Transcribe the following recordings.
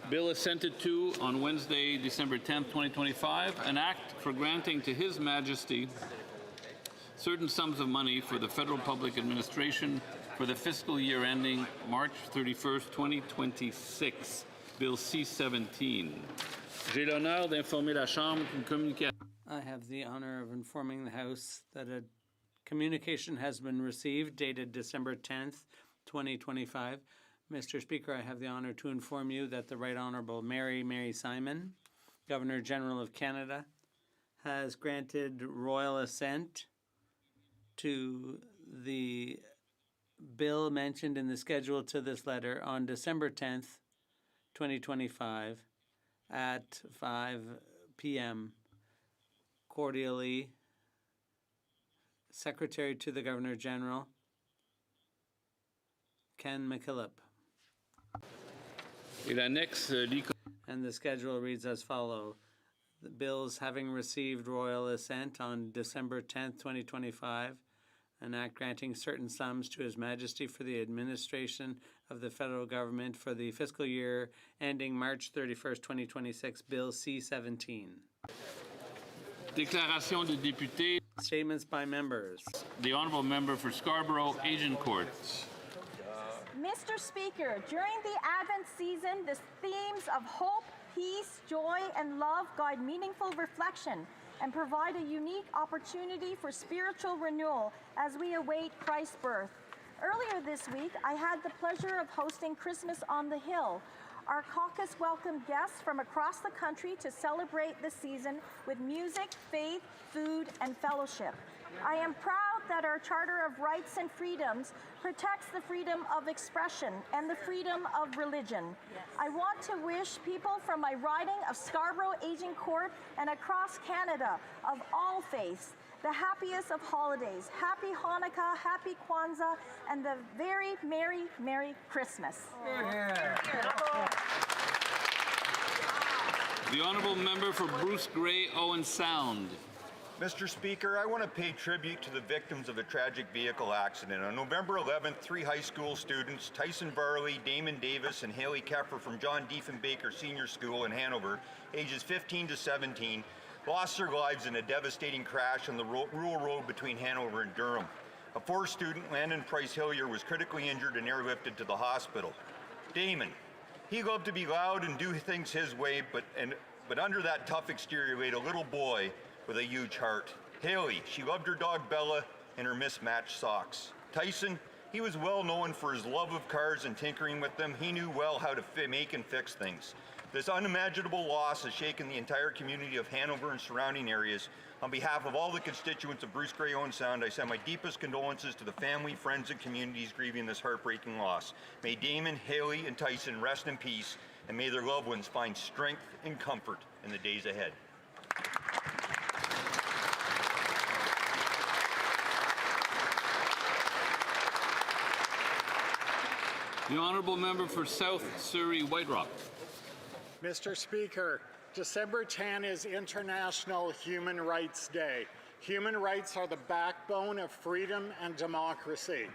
Bill assented to on Wednesday, December 10th, 2025, an act for granting to His Majesty certain sums of money for the federal public administration for the fiscal year ending March 31st, 2026, Bill C-17. J'ai l'honneur d'informer la Chambre qu'une communication. I have the honor of informing the House that a communication has been received dated December 10th, 2025. Mr. Speaker, I have the honor to inform you that the Right Honourable Mary Simon, Governor General of Canada, has granted royal assent to the bill mentioned in the schedule to this letter on December 10th, 2025 at 5 p.m. Cordially, Secretary to the Governor General, Ken McKillop. And the schedule reads as follows. The bills having received royal assent on December 10th, 2025, an act granting certain sums to His Majesty for the administration of the federal government for the fiscal year ending March 31st, 2026, Bill C-17. Déclaration de député. Statements by members. The Honourable Member for Scarborough, Agincourt. Mr. Speaker, during the Advent season, the themes of hope, peace, joy, and love guide meaningful reflection and provide a unique opportunity for spiritual renewal as we await Christ's birth. Earlier this week, I had the pleasure of hosting Christmas on the Hill. Our caucus welcomed guests from across the country to celebrate the season with music, faith, food, and fellowship. I am proud that our Charter of Rights and Freedoms protects the freedom of expression and the freedom of religion. Yes. I want to wish people from my riding of Scarborough, Agincourt, and across Canada of all faiths the happiest of holidays. Happy Hanukkah, happy Kwanzaa, and the very Merry, Merry Christmas. Yeah. The Honourable Member for Bruce Grey, Owen Sound. Mr. Speaker, I want to pay tribute to the victims of a tragic vehicle accident. On November 11th, 3 high school students, Tyson Varley, Damon Davis, and Haley Keffer from John Diefenbaker Senior School in Hanover, ages 15 to 17, lost their lives in a devastating crash on the rural road between Hanover and Durham. A 4th student, Landon Price Hillier, was critically injured and airlifted to the hospital. Damon, he loved to be loud and do things his way, but under that tough exterior laid a little boy with a huge heart. Haley, she loved her dog Bella and her mismatched socks. Tyson, he was well known for his love of cars and tinkering with them. He knew well how to make and fix things. This unimaginable loss has shaken the entire community of Hanover and surrounding areas. On behalf of all the constituents of Bruce Grey Owen Sound, I send my deepest condolences to the family, friends, and communities grieving this heartbreaking loss. May Damon, Haley, and Tyson rest in peace, and may their loved ones find strength and comfort in the days ahead. The Honourable Member for South Surrey, White Rock. Mr. Speaker, December 10 is International Human Rights Day. Human rights are the backbone of freedom and democracy.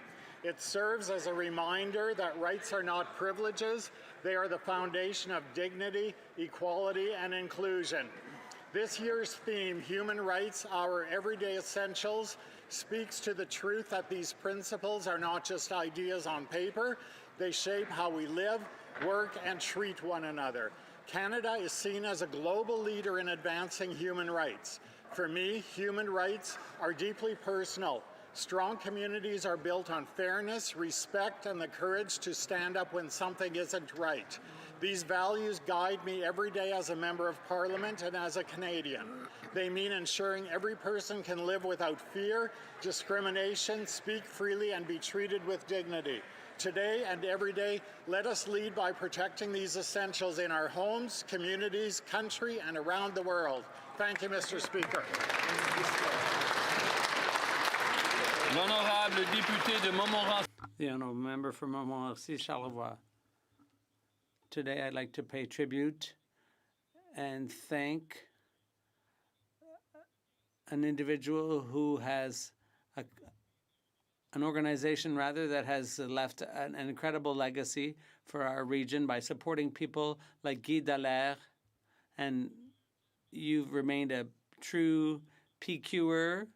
It serves as a reminder that rights are not privileges, they are the foundation of dignity, equality, and inclusion. This year's theme, Human Rights, Our Everyday Essentials, speaks to the truth that these principles are not just ideas on paper, they shape how we live, work, and treat one another. Canada is seen as a global leader in advancing human rights. For me, human rights are deeply personal. Strong communities are built on fairness, respect, and the courage to stand up when something isn't right. These values guide me every day as a member of Parliament and as a Canadian. They mean ensuring every person can live without fear, discrimination, speak freely, and be treated with dignity. Today and every day, let us lead by protecting these essentials in our homes, communities, country, and around the world. Thank you, Mr. Speaker. L'honorable député de Montmorency. The Honourable Member for Montmorency, Charlevoix. Today I'd like to pay tribute and thank an individual who has an organization rather that has left an incredible legacy for our region by supporting people like Guy Dallaire, and you've remained a true PQer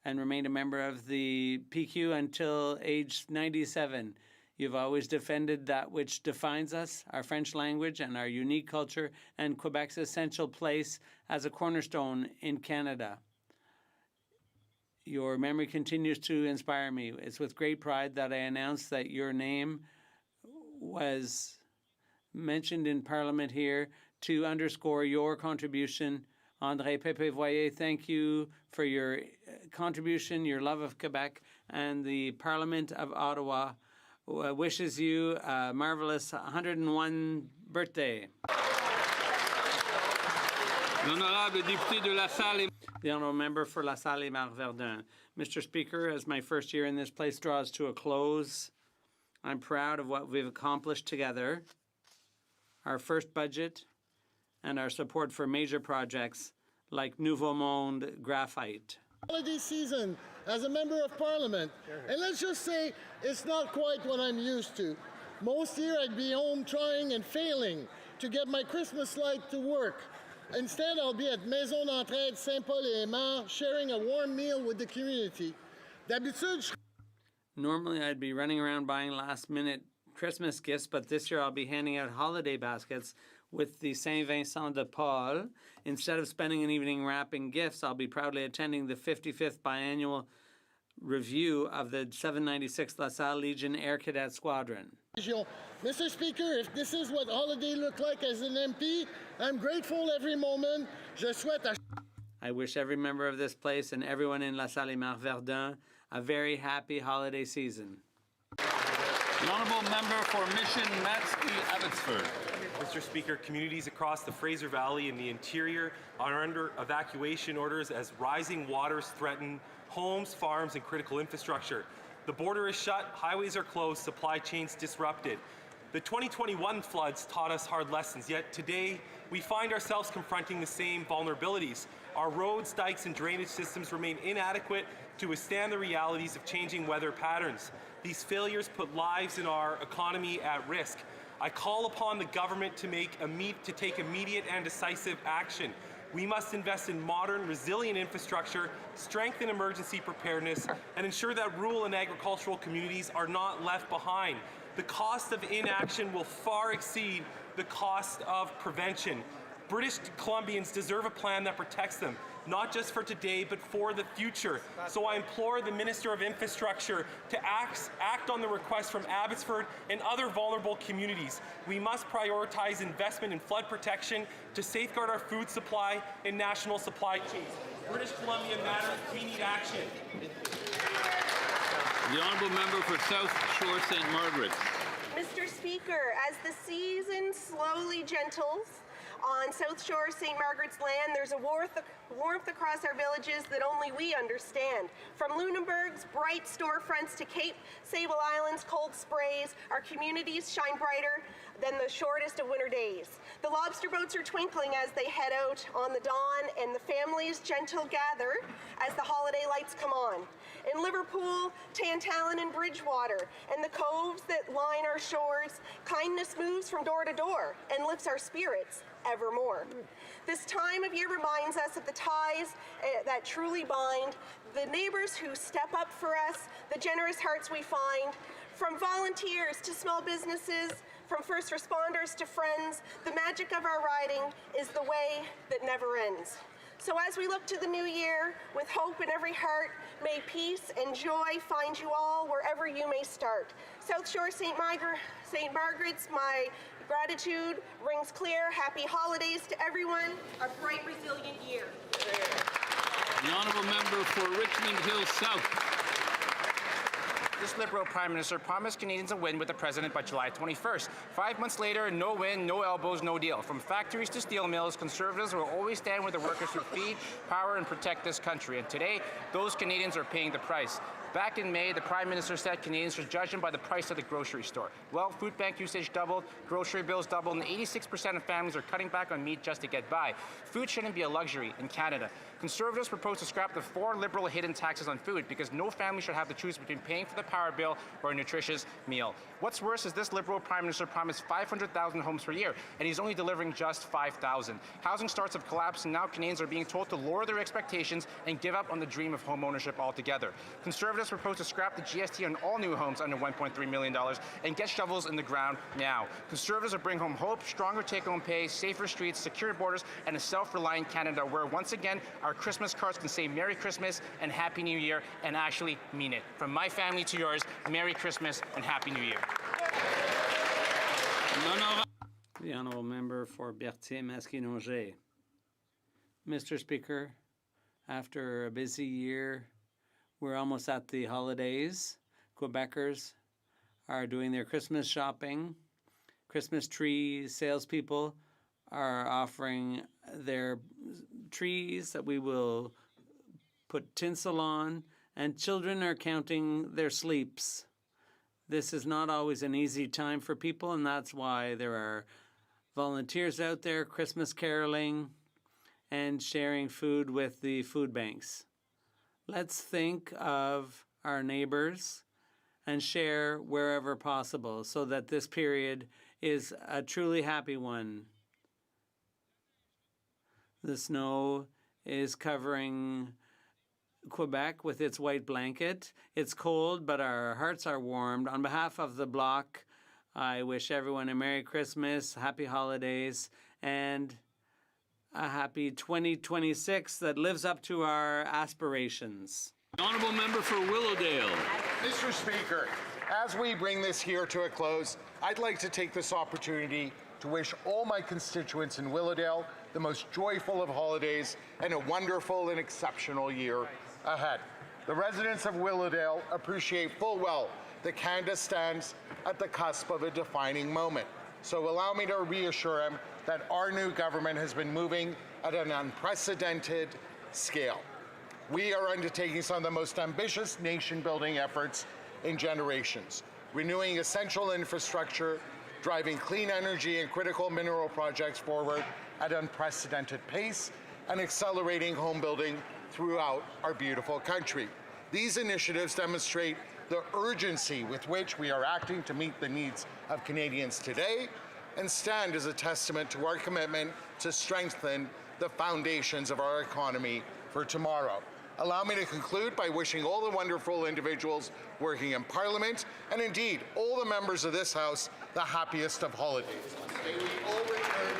and remained a member of the PQ until age 97. You've always defended that which defines us, our French language and our unique culture, and Quebec's essential place as a cornerstone in Canada. Your memory continues to inspire me. It's with great pride that I announce that your name was mentioned in Parliament here to underscore your contribution. André Pépé-Voyer, thank you for your contribution, your love of Quebec, and the Parliament of Ottawa wishes you a marvelous 101 birthday. L'honorable député de La Salle. The honourable member for La Salle et Marc-Verdun. Mr. Speaker, as my first year in this place draws to a close, I'm proud of what we've accomplished together, our first budget, and our support for major projects like Nouveau Monde Graphite. Holiday season as a member of Parliament, and let's just say it's not quite what I'm used to. Most year I'd be home trying and failing to get my Christmas light to work. Instead, I'll be at Maison d'Entraide Saint-Paul-et-Aymar sharing a warm meal with the community. D'habitude, Normally, I'd be running around buying last-minute Christmas gifts, but this year I'll be handing out holiday baskets with the Saint Vincent de Paul. Instead of spending an evening wrapping gifts, I'll be proudly attending the 55th biannual review of the 796th La Salle Legion Air Cadet Squadron. Mr. Speaker, if this is what holiday look like as an MP, I'm grateful every moment. Je souhaite à... I wish every member of this place and everyone in La Salle et Marc-Verdun a very happy holiday season. The honourable member for Mission Matsky Abbotsford. Mr. Speaker, communities across the Fraser Valley and the interior are under evacuation orders as rising waters threaten homes, farms, and critical infrastructure. The border is shut, highways are closed, supply chains disrupted. The 2021 floods taught us hard lessons, yet today we find ourselves confronting the same vulnerabilities. Our roads, dikes, and drainage systems remain inadequate to withstand the realities of changing weather patterns. These failures put lives in our economy at risk. I call upon the government to take immediate and decisive action. We must invest in modern, resilient infrastructure, strengthen emergency preparedness, and ensure that rural and agricultural communities are not left behind. The cost of inaction will far exceed the cost of prevention. British Columbians deserve a plan that protects them, not just for today, but for the future. So I implore the Minister of Infrastructure to act on the request from Abbotsford and other vulnerable communities. We must prioritize investment in flood protection to safeguard our food supply and national supply chains. British Columbia matters. We need action. The honourable member for South Shore St. Margaret's. Mr. Speaker, as the season slowly gentles on South Shore St. Margaret's land, there's a warmth across our villages that only we understand. From Lunenburg's bright storefronts to Cape Sable Island's cold sprays, our communities shine brighter than the shortest of winter days. The lobster boats are twinkling as they head out on the dawn, and the families gentle gather as the holiday lights come on. In Liverpool, Tantallon, and Bridgewater, and the coves that line our shores, kindness moves from door to door and lifts our spirits evermore. This time of year reminds us of the ties that truly bind, the neighbors who step up for us, the generous hearts we find. From volunteers to small businesses, from first responders to friends, the magic of our riding is the way that never ends. So as we look to the new year, with hope in every heart, may peace and joy find you all wherever you may start. South Shore St. Margaret's, my gratitude rings clear. Happy holidays to everyone. A bright, resilient year. The honourable member for Richmond Hill South. This Liberal Prime Minister promised Canadians a win with the President by July 21st. 5 months later, no win, no elbows, no deal. From factories to steel mills, Conservatives will always stand with the workers who feed, power, and protect this country. And today, those Canadians are paying the price. Back in May, the Prime Minister said Canadians should judge him by the price of the grocery store. Well, food bank usage doubled, grocery bills doubled, and 86% of families are cutting back on meat just to get by. Food shouldn't be a luxury in Canada. Conservatives propose to scrap the 4 liberal hidden taxes on food because no family should have to choose between paying for the power bill or a nutritious meal. What's worse is this Liberal Prime Minister promised 500,000 homes per year, and he's only delivering just 5,000. Housing starts have collapsed, and now Canadians are being told to lower their expectations and give up on the dream of home ownership altogether. Conservatives propose to scrap the GST on all new homes under $1.3 million and get shovels in the ground now. Conservatives will bring home hope, stronger take-home pay, safer streets, secure borders, and a self-reliant Canada where, once again, our Christmas cards can say Merry Christmas and Happy New Year and actually mean it. From my family to yours, Merry Christmas and Happy New Year. The Honourable Member for Berthier-Masquinongé. Mr. Speaker, after a busy year, we're almost at the holidays. Quebecers are doing their Christmas shopping. Christmas tree salespeople are offering their trees that we will put tinsel on, and children are counting their sleeps. This is not always an easy time for people, and that's why there are volunteers out there Christmas caroling and sharing food with the food banks. Let's think of our neighbors and share wherever possible so that this period is a truly happy one. The snow is covering Quebec with its white blanket. It's cold, but our hearts are warmed. On behalf of the Bloc, I wish everyone a Merry Christmas, Happy Holidays, and a happy 2026 that lives up to our aspirations. Honourable Member for Willowdale. Mr. Speaker, as we bring this here to a close, I'd like to take this opportunity to wish all my constituents in Willowdale the most joyful of holidays and a wonderful and exceptional year ahead. The residents of Willowdale appreciate full well that Canada stands at the cusp of a defining moment. So allow me to reassure him that our new government has been moving at an unprecedented scale. We are undertaking some of the most ambitious nation-building efforts in generations, renewing essential infrastructure, driving clean energy and critical mineral projects forward at unprecedented pace, and accelerating home building throughout our beautiful country. These initiatives demonstrate the urgency with which we are acting to meet the needs of Canadians today and stand as a testament to our commitment to strengthen the foundations of our economy for tomorrow. Allow me to conclude by wishing all the wonderful individuals working in Parliament, and indeed all the members of this House, the happiest of holidays. May we all return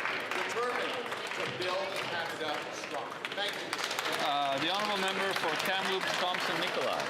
determined to build Canada strong. Thank you. The Honourable Member for Kamloops, Thompson-Nicolai.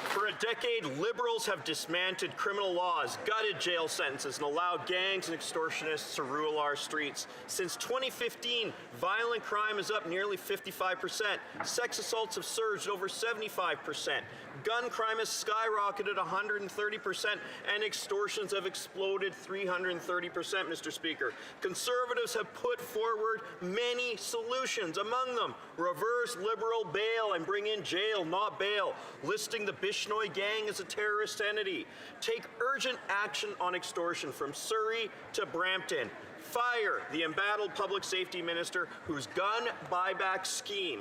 For a decade, Liberals have dismantled criminal laws, gutted jail sentences, and allowed gangs and extortionists to rule our streets. Since 2015, violent crime is up nearly 55%. Sex assaults have surged over 75%. Gun crime has skyrocketed 130%, and extortions have exploded 330%, Mr. Speaker. Conservatives have put forward many solutions, among them reverse Liberal bail and bring in jail, not bail, listing the Bishnoi gang as a terrorist entity. Take urgent action on extortion from Surrey to Brampton. Fire the embattled public safety minister whose gun buyback scheme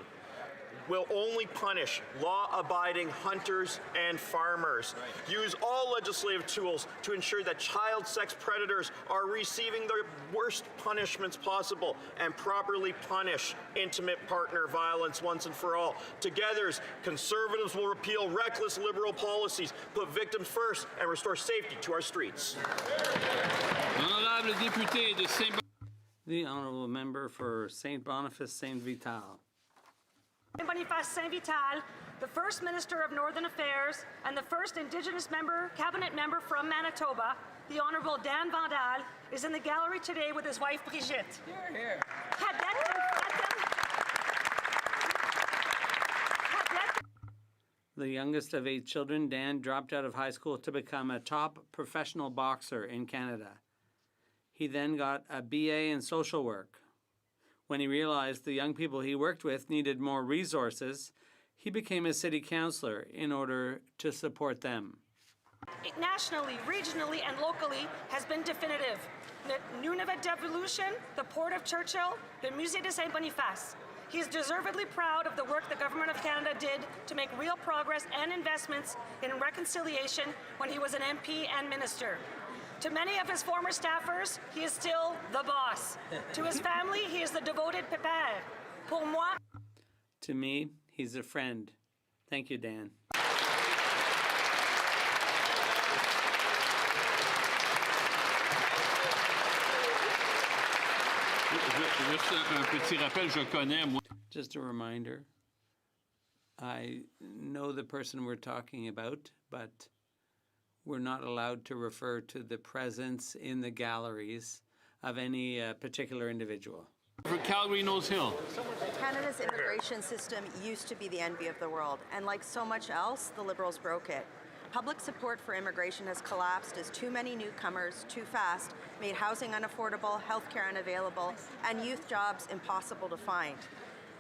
will only punish law-abiding hunters and farmers. Use all legislative tools to ensure that child sex predators are receiving the worst punishments possible and properly punish intimate partner violence once and for all. Together, Conservatives will repeal reckless Liberal policies, put victims first, and restore safety to our streets. The Honourable Member for St. Boniface, St. Vital. Boniface St. Vital, the first Minister of Northern Affairs and the first Indigenous cabinet member from Manitoba, the Honourable Dan Vandal, is in the gallery today with his wife Brigitte. Here. The youngest of 8 children, Dan dropped out of high school to become a top professional boxer in Canada. He then got a BA in social work. When he realized the young people he worked with needed more resources, He became a city councillor in order to support them. Nationally, regionally, and locally has been definitive. The Nunavut Devolution, the Port of Churchill, the Musée de Saint-Boniface. He is deservedly proud of the work the Government of Canada did to make real progress and investments in reconciliation when he was an MP and minister. To many of his former staffers, he is still the boss. To his family, he is the devoted pépère. Pour moi, To me, he's a friend. Thank you, Dan. Juste un petit rappel, je connais, moi. Just a reminder, I know the person we're talking about, but we're not allowed to refer to the presence in the galleries of any particular individual. For Calgary Nose Hill. Canada's immigration system used to be the envy of the world, and like so much else, the Liberals broke it. Public support for immigration has collapsed as too many newcomers, too fast, made housing unaffordable, healthcare unavailable, and youth jobs impossible to find.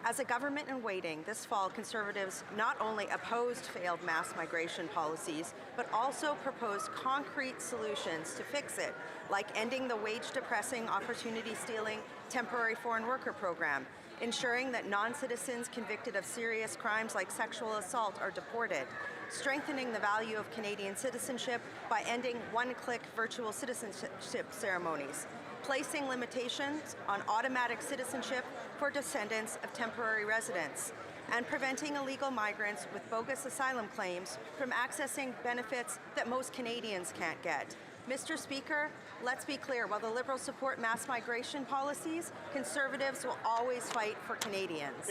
As a government in waiting, this fall, Conservatives not only opposed failed mass migration policies, but also proposed concrete solutions to fix it, like ending the wage-depressing, opportunity-stealing temporary foreign worker program, ensuring that non-citizens convicted of serious crimes like sexual assault are deported, strengthening the value of Canadian citizenship by ending one-click virtual citizenship ceremonies, placing limitations on automatic citizenship for descendants of temporary residents, and preventing illegal migrants with bogus asylum claims from accessing benefits that most Canadians can't get. Mr. Speaker, let's be clear, while the Liberals support mass migration policies, Conservatives will always fight for Canadians.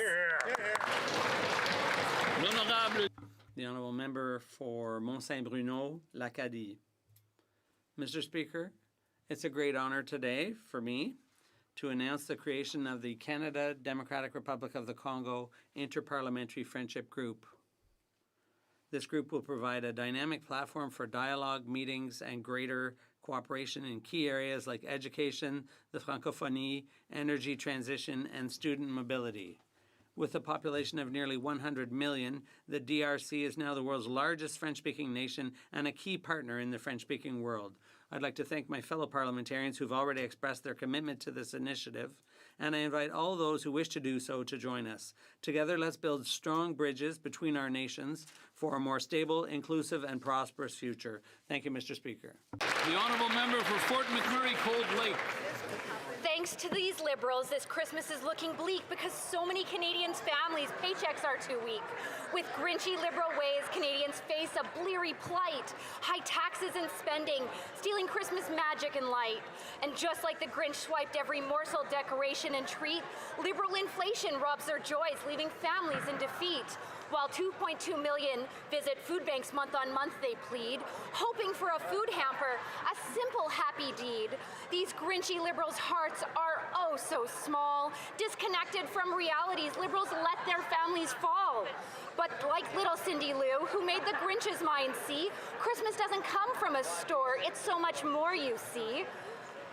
The Honourable Member for Mont-Saint-Bruno, l'Acadie. Mr. Speaker, it's a great honour today for me to announce the creation of the Canada Democratic Republic of the Congo Interparliamentary Friendship Group. This group will provide a dynamic platform for dialogue, meetings, and greater cooperation in key areas like education, the Francophonie, energy transition, and student mobility. With a population of nearly 100 million, the DRC is now the world's largest French-speaking nation and a key partner in the French-speaking world. I'd like to thank my fellow parliamentarians who've already expressed their commitment to this initiative, and I invite all those who wish to do so to join us. Together, let's build strong bridges between our nations for a more stable, inclusive, and prosperous future. Thank you, Mr. Speaker. The Honourable Member for Fort McMurray, Cold Lake. Thanks to these Liberals, this Christmas is looking bleak because so many Canadians' families' paychecks are too weak. With grinchy Liberal ways, Canadians face a bleary plight, high taxes and spending, stealing Christmas magic and light. And just like the Grinch swiped every morsel, decoration, and treat, Liberal inflation robs their joys, leaving families in defeat. While 2.2 million visit food banks month on month, they plead, hoping for a food hamper, a simple happy deed. These grinchy Liberals' hearts are oh so small. Disconnected from realities, Liberals let their families fall. But like little Cindy Lou, who made the Grinch's mind see, Christmas doesn't come from a store, it's so much more, you see.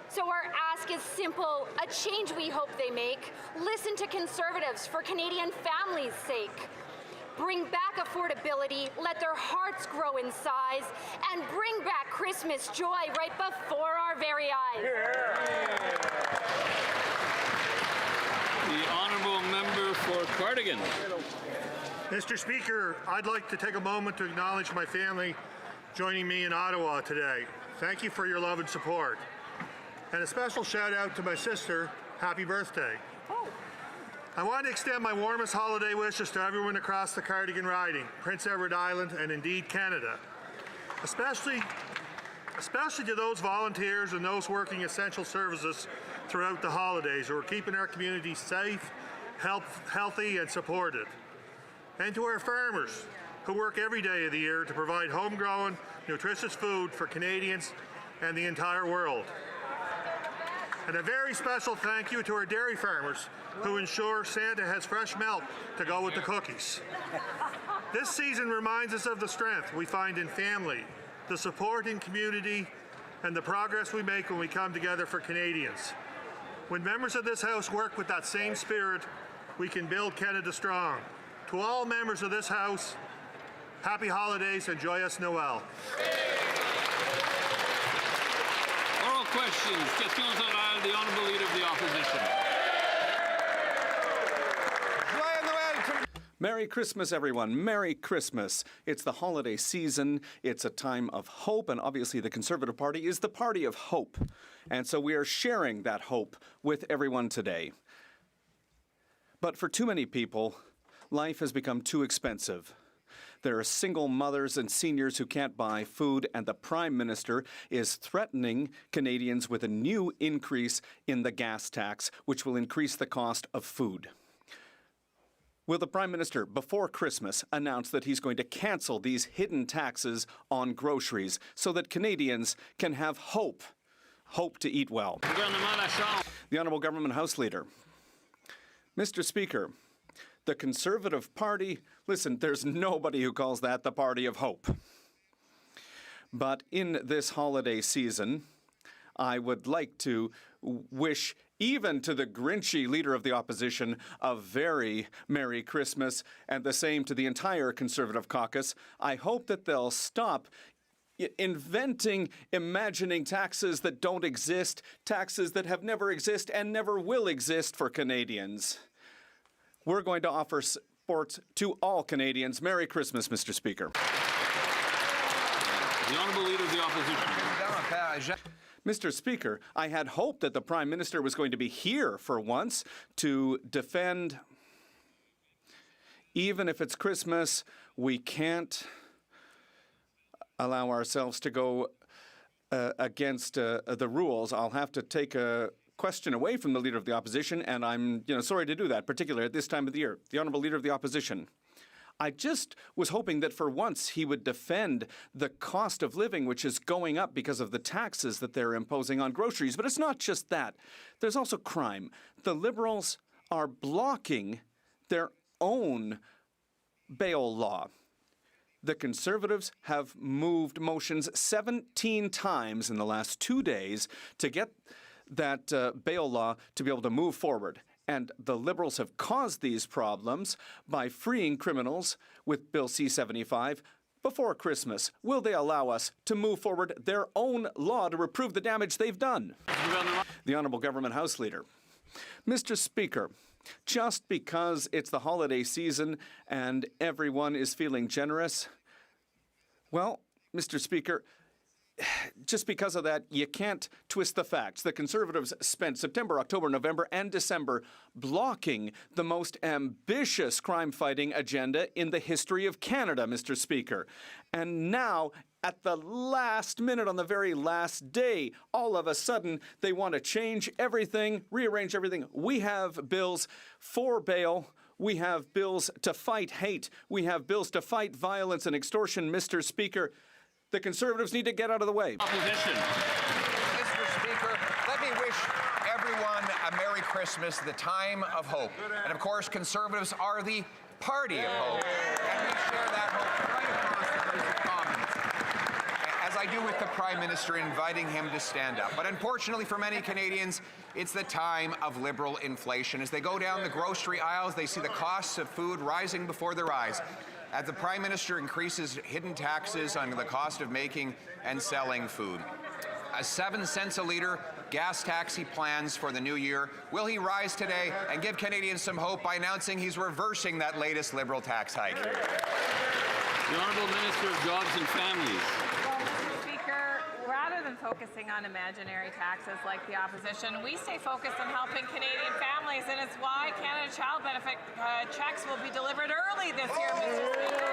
So our ask is simple, a change we hope they make. Listen to Conservatives for Canadian families' sake. Bring back affordability, let their hearts grow in size, and bring back Christmas joy right before our very eyes. The Honourable Member for Cardigan. Mr. Speaker, I'd like to take a moment to acknowledge my family joining me in Ottawa today. Thank you for your love and support. And a special shout out to my sister, happy birthday. I want to extend my warmest holiday wishes to everyone across the Cardigan riding, Prince Edward Island, and indeed Canada. Especially to those volunteers and those working essential services throughout the holidays who are keeping our communities safe, healthy, and supported. And to our farmers who work every day of the year to provide homegrown, nutritious food for Canadians and the entire world. And a very special thank you to our dairy farmers who ensure Santa has fresh milk to go with the cookies. This season reminds us of the strength we find in family, the support in community, and the progress we make when we come together for Canadians. When members of this House work with that same spirit, we can build Canada strong. To all members of this House, happy holidays and joyous Noel. Oral questions. Questions orales. The Honourable Leader of the Opposition. Merry Christmas, everyone. Merry Christmas. It's the holiday season. It's a time of hope, and obviously the Conservative Party is the party of hope. And so we are sharing that hope with everyone today. But for too many people, life has become too expensive. There are single mothers and seniors who can't buy food, and the Prime Minister is threatening Canadians with a new increase in the gas tax, which will increase the cost of food. Will the Prime Minister, before Christmas, announce that he's going to cancel these hidden taxes on groceries so that Canadians can have hope to eat well? The Honourable Government House Leader. Mr. Speaker, the Conservative Party, listen, there's nobody who calls that the party of hope. But in this holiday season, I would like to wish even to the Grinchy Leader of the Opposition a very Merry Christmas, and the same to the entire Conservative caucus. I hope that they'll stop inventing, imagining taxes that don't exist, taxes that have never existed and never will exist for Canadians. We're going to offer support to all Canadians. Merry Christmas, Mr. Speaker. The Honourable Leader of the Opposition. Mr. Speaker, I had hoped that the Prime Minister was going to be here for once to defend. Even if it's Christmas, we can't allow ourselves to go against the rules. I'll have to take a question away from the Leader of the Opposition, and I'm sorry to do that, particularly at this time of the year. The Honourable Leader of the Opposition. I just was hoping that for once he would defend the cost of living, which is going up because of the taxes that they're imposing on groceries. But it's not just that. There's also crime. The Liberals are blocking their own bail law. The Conservatives have moved motions 17 times in the last 2 days to get that bail law to be able to move forward. And the Liberals have caused these problems by freeing criminals with Bill C-75 before Christmas. Will they allow us to move forward their own law to reprove the damage they've done? The Honourable Government House Leader. Mr. Speaker, just because it's the holiday season and everyone is feeling generous, well, Mr. Speaker, just because of that, you can't twist the facts. The Conservatives spent September, October, November, and December blocking the most ambitious crime-fighting agenda in the history of Canada, Mr. Speaker. And now, at the last minute, on the very last day, all of a sudden, they want to change everything, rearrange everything. We have bills for bail. We have bills to fight hate. We have bills to fight violence and extortion, Mr. Speaker. The Conservatives need to get out of the way. Opposition. Mr. Speaker, let me wish everyone a Merry Christmas, the time of hope. And of course, Conservatives are the party of hope. And we share that hope right across the House of Commons, as I do with the Prime Minister, inviting him to stand up. But unfortunately for many Canadians, it's the time of Liberal inflation. As they go down the grocery aisles, they see the costs of food rising before their eyes. As the Prime Minister increases hidden taxes on the cost of making and selling food. A 7 cents a litre gas tax he plans for the new year. Will he rise today and give Canadians some hope by announcing he's reversing that latest Liberal tax hike? The Honourable Minister of Jobs and Families. Well, Mr. Speaker, rather than focusing on imaginary taxes like the opposition, we stay focused on helping Canadian families, and it's why Canada Child Benefit checks will be delivered early this year, Mr. Speaker.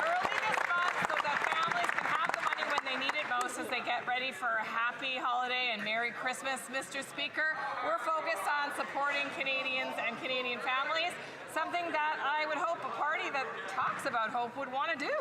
Early this month so that families can have the money when they need it most as they get ready for a happy holiday and Merry Christmas, Mr. Speaker. We're focused on supporting Canadians and Canadian families, something that I would hope a party that talks about hope would want to do.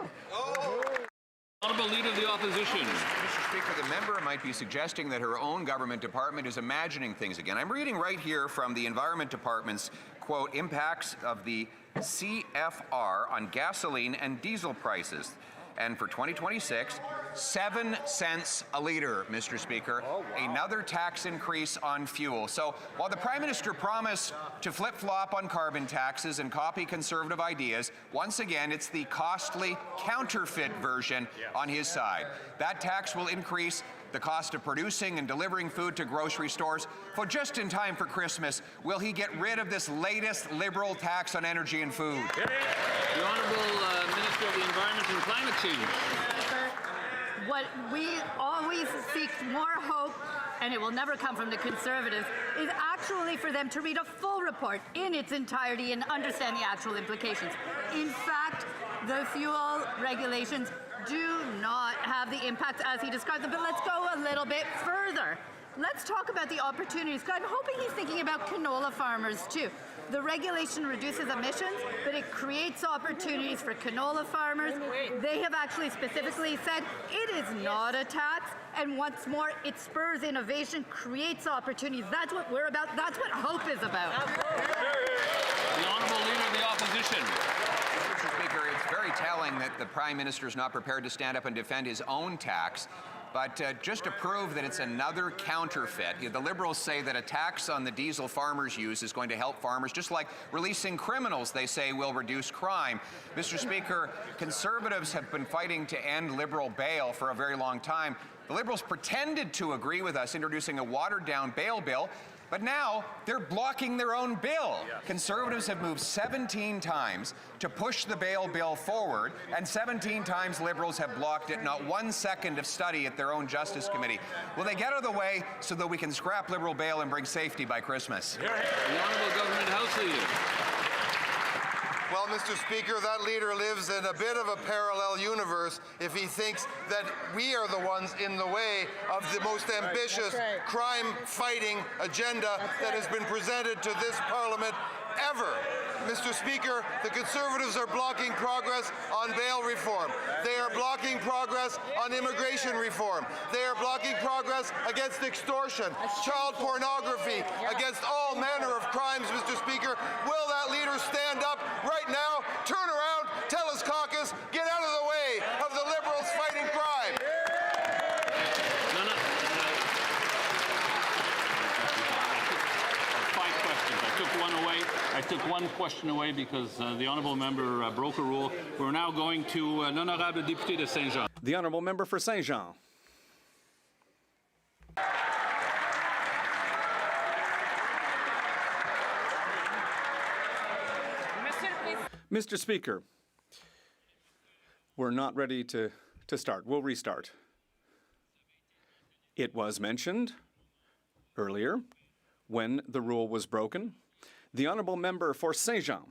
Honourable Leader of the Opposition. Mr. Speaker, the member might be suggesting that her own government department is imagining things again. I'm reading right here from the Environment Department's, quote, impacts of the CFR on gasoline and diesel prices. And for 2026, 7 cents a litre, Mr. Speaker. Oh, wow. Another tax increase on fuel. So while the Prime Minister promised to flip-flop on carbon taxes and copy Conservative ideas, once again, it's the costly counterfeit version on his side. That tax will increase the cost of producing and delivering food to grocery stores. For just in time for Christmas, will he get rid of this latest Liberal tax on energy and food? The Honourable Minister of the Environment and Climate Change. What we always seek more hope, and it will never come from the Conservatives, is actually for them to read a full report in its entirety and understand the actual implications. In fact, the fuel regulations do not have the impact as he described them, but let's go a little bit further. Let's talk about the opportunities. I'm hoping he's thinking about canola farmers too. The regulation reduces emissions, but it creates opportunities for canola farmers. They have actually specifically said it is not a tax, and once more, it spurs innovation, creates opportunities. That's what we're about. That's what hope is about. The Honourable Leader of the Opposition. Mr. Speaker, it's very telling that the Prime Minister is not prepared to stand up and defend his own tax. But just to prove that it's another counterfeit, the Liberals say that a tax on the diesel farmers use is going to help farmers, just like releasing criminals, they say, will reduce crime. Mr. Speaker, Conservatives have been fighting to end Liberal bail for a very long time. The Liberals pretended to agree with us introducing a watered-down bail bill, but now they're blocking their own bill. Conservatives have moved 17 times to push the bail bill forward, and 17 times Liberals have blocked it, not 1 second of study at their own Justice Committee. Will they get out of the way so that we can scrap Liberal bail and bring safety by Christmas? The Honourable Government House Leader. Well, Mr. Speaker, that leader lives in a bit of a parallel universe if he thinks that we are the ones in the way of the most ambitious crime-fighting agenda that has been presented to this Parliament ever. Mr. Speaker, the Conservatives are blocking progress on bail reform. They are blocking progress on immigration reform. They are blocking progress against extortion, child pornography, against all manner of crimes, Mr. Speaker. Will that leader stand up right now, turn around, tell his caucus, get out of the way of the Liberals fighting crime? I took one question away because the Honourable Member broke a rule. We're now going to l'Honorable Député de Saint-Jean. The Honourable Member for Saint-Jean. Mr. Speaker, we're not ready to start. We'll restart. It was mentioned earlier when the rule was broken. The Honourable Member for Saint-Jean.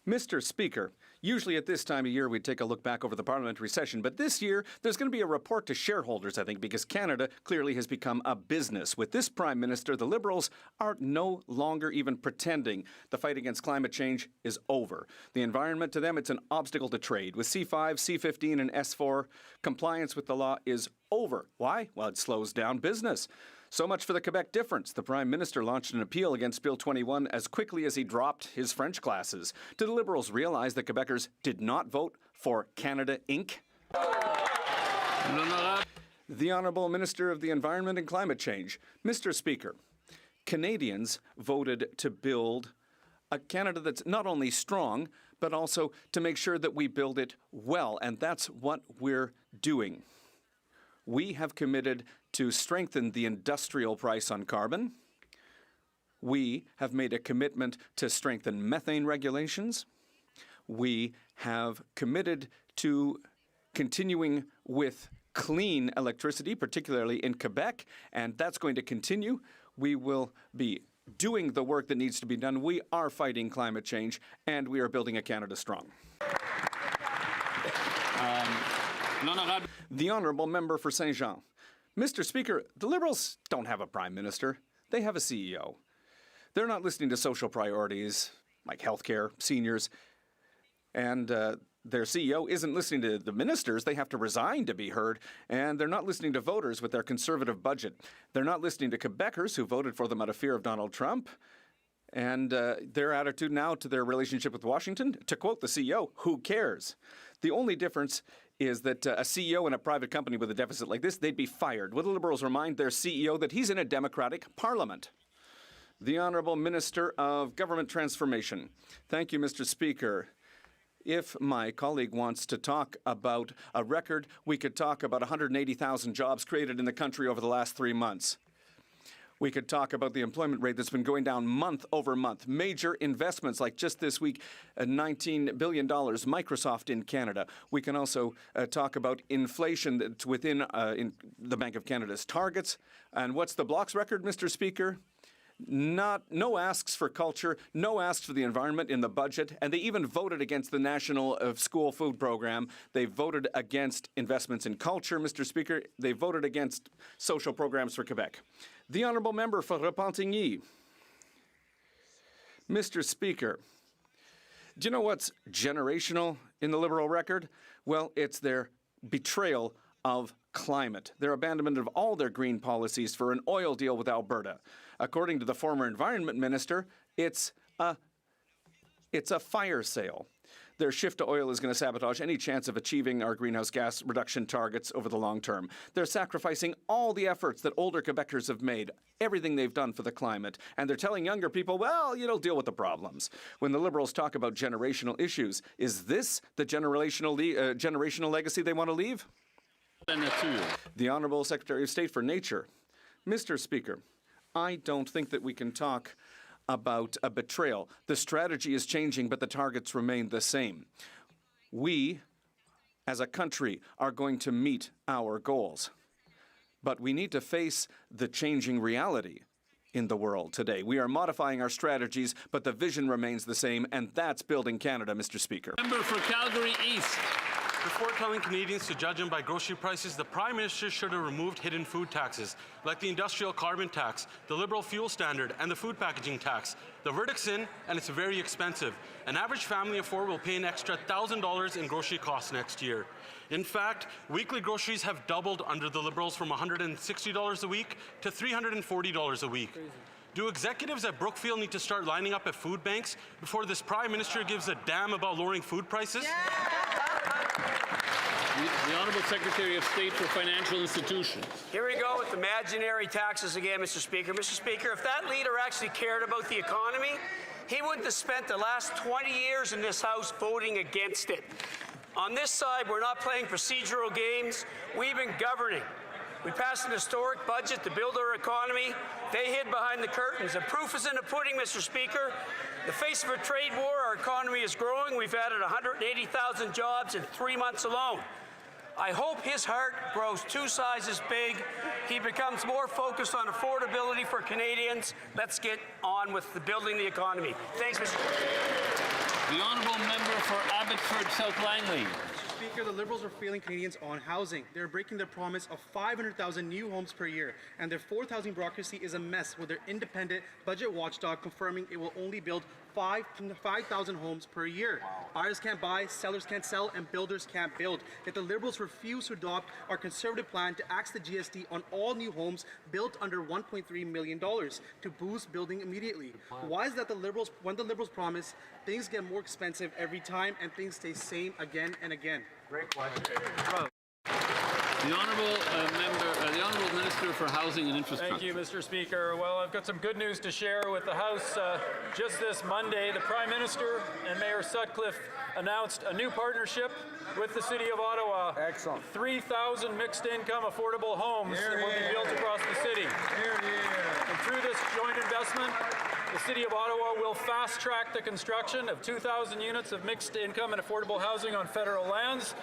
Mr. Speaker, usually at this time of year we'd take a look back over the parliamentary session, but this year there's going to be a report to shareholders, I think, because Canada clearly has become a business. With this Prime Minister, the Liberals are no longer even pretending the fight against climate change is over. The environment, to them, it's an obstacle to trade. With C5, C15 and S4, compliance with the law is over. Why? Well, it slows down business. So much for the Quebec difference. The Prime Minister launched an appeal against Bill 21 as quickly as he dropped his French classes. Did the Liberals realize that Quebecers did not vote for Canada Inc.? The Honourable Minister of the Environment and Climate Change. Mr. Speaker, Canadians voted to build a Canada that's not only strong, but also to make sure that we build it well, and that's what we're doing. We have committed to strengthen the industrial price on carbon. We have made a commitment to strengthen methane regulations. We have committed to continuing with clean electricity, particularly in Quebec, and that's going to continue. We will be doing the work that needs to be done. We are fighting climate change, and we are building a Canada strong. The Honourable Member for Saint-Jean. Mr. Speaker, the Liberals don't have a Prime Minister. They have a CEO. They're not listening to social priorities like healthcare, seniors, and their CEO isn't listening to the ministers. They have to resign to be heard, and they're not listening to voters with their conservative budget. They're not listening to Quebecers who voted for them out of fear of Donald Trump. And their attitude now to their relationship with Washington, to quote the CEO, who cares? The only difference is that a CEO in a private company with a deficit like this, they'd be fired. Will the Liberals remind their CEO that he's in a democratic parliament? The Honourable Minister of Government Transformation. Thank you, Mr. Speaker. If my colleague wants to talk about a record, we could talk about 180,000 jobs created in the country over the last 3 months. We could talk about the employment rate that's been going down month over month. Major investments like just this week, $19 billion, Microsoft in Canada. We can also talk about inflation that's within in the Bank of Canada's targets. And what's the Bloc's record, Mr. Speaker? No asks for culture, no asks for the environment in the budget, and they even voted against the National School Food Program. They voted against investments in culture, Mr. Speaker. They voted against social programs for Quebec. The Honourable Member for Repentigny. Mr. Speaker, do you know what's generational in the Liberal record? Well, it's their betrayal of climate, their abandonment of all their green policies for an oil deal with Alberta. According to the former Environment Minister, it's a fire sale. Their shift to oil is going to sabotage any chance of achieving our greenhouse gas reduction targets over the long term. They're sacrificing all the efforts that older Quebecers have made, everything they've done for the climate, and they're telling younger people, well, you don't deal with the problems. When the Liberals talk about generational issues, is this the generational legacy they want to leave? The Honourable Secretary of State for Nature. Mr. Speaker, I don't think that we can talk about a betrayal. The strategy is changing, but the targets remain the same. We, as a country, are going to meet our goals. But we need to face the changing reality in the world today. We are modifying our strategies, but the vision remains the same, and that's building Canada, Mr. Speaker. Member for Calgary East. Before telling Canadians to judge them by grocery prices, the Prime Minister should have removed hidden food taxes, like the industrial carbon tax, the Liberal fuel standard, and the food packaging tax. The verdict's in, and it's very expensive. An average family of 4 will pay an extra $1,000 in grocery costs next year. In fact, weekly groceries have doubled under the Liberals from $160 a week to $340 a week. Do executives at Brookfield need to start lining up at food banks before this Prime Minister gives a damn about lowering food prices? The Honourable Secretary of State for Financial Institutions. Here we go with imaginary taxes again, Mr. Speaker. Mr. Speaker, if that leader actually cared about the economy, he wouldn't have spent the last 20 years in this House voting against it. On this side, we're not playing procedural games. We've been governing. We passed an historic budget to build our economy. They hid behind the curtains. And proof is in the pudding, Mr. Speaker. In the face of a trade war, our economy is growing. We've added 180,000 jobs in 3 months alone. I hope his heart grows 2 sizes big. He becomes more focused on affordability for Canadians. Let's get on with building the economy. Thanks, Mr. The Honourable Member for Abbotsford South Langley. Speaker, the Liberals are failing Canadians on housing. They're breaking their promise of 500,000 new homes per year, and their fourth housing bureaucracy is a mess, with their independent budget watchdog confirming it will only build 5,000 homes per year. Wow. Buyers can't buy, sellers can't sell, and builders can't build. Yet the Liberals refuse to adopt our Conservative plan to axe the GST on all new homes built under $1.3 million to boost building immediately. Why is that when the Liberals promise, things get more expensive every time and things stay same again and again? Great question. The Honourable Minister for Housing and Infrastructure. Thank you, Mr. Speaker. Well, I've got some good news to share with the House. Just this Monday, the Prime Minister and Mayor Sutcliffe announced a new partnership with the City of Ottawa. Excellent. 3,000 mixed-income affordable homes that will be built across the city. And through this joint investment, the City of Ottawa will fast-track the construction of 2,000 units of mixed-income and affordable housing on federal lands.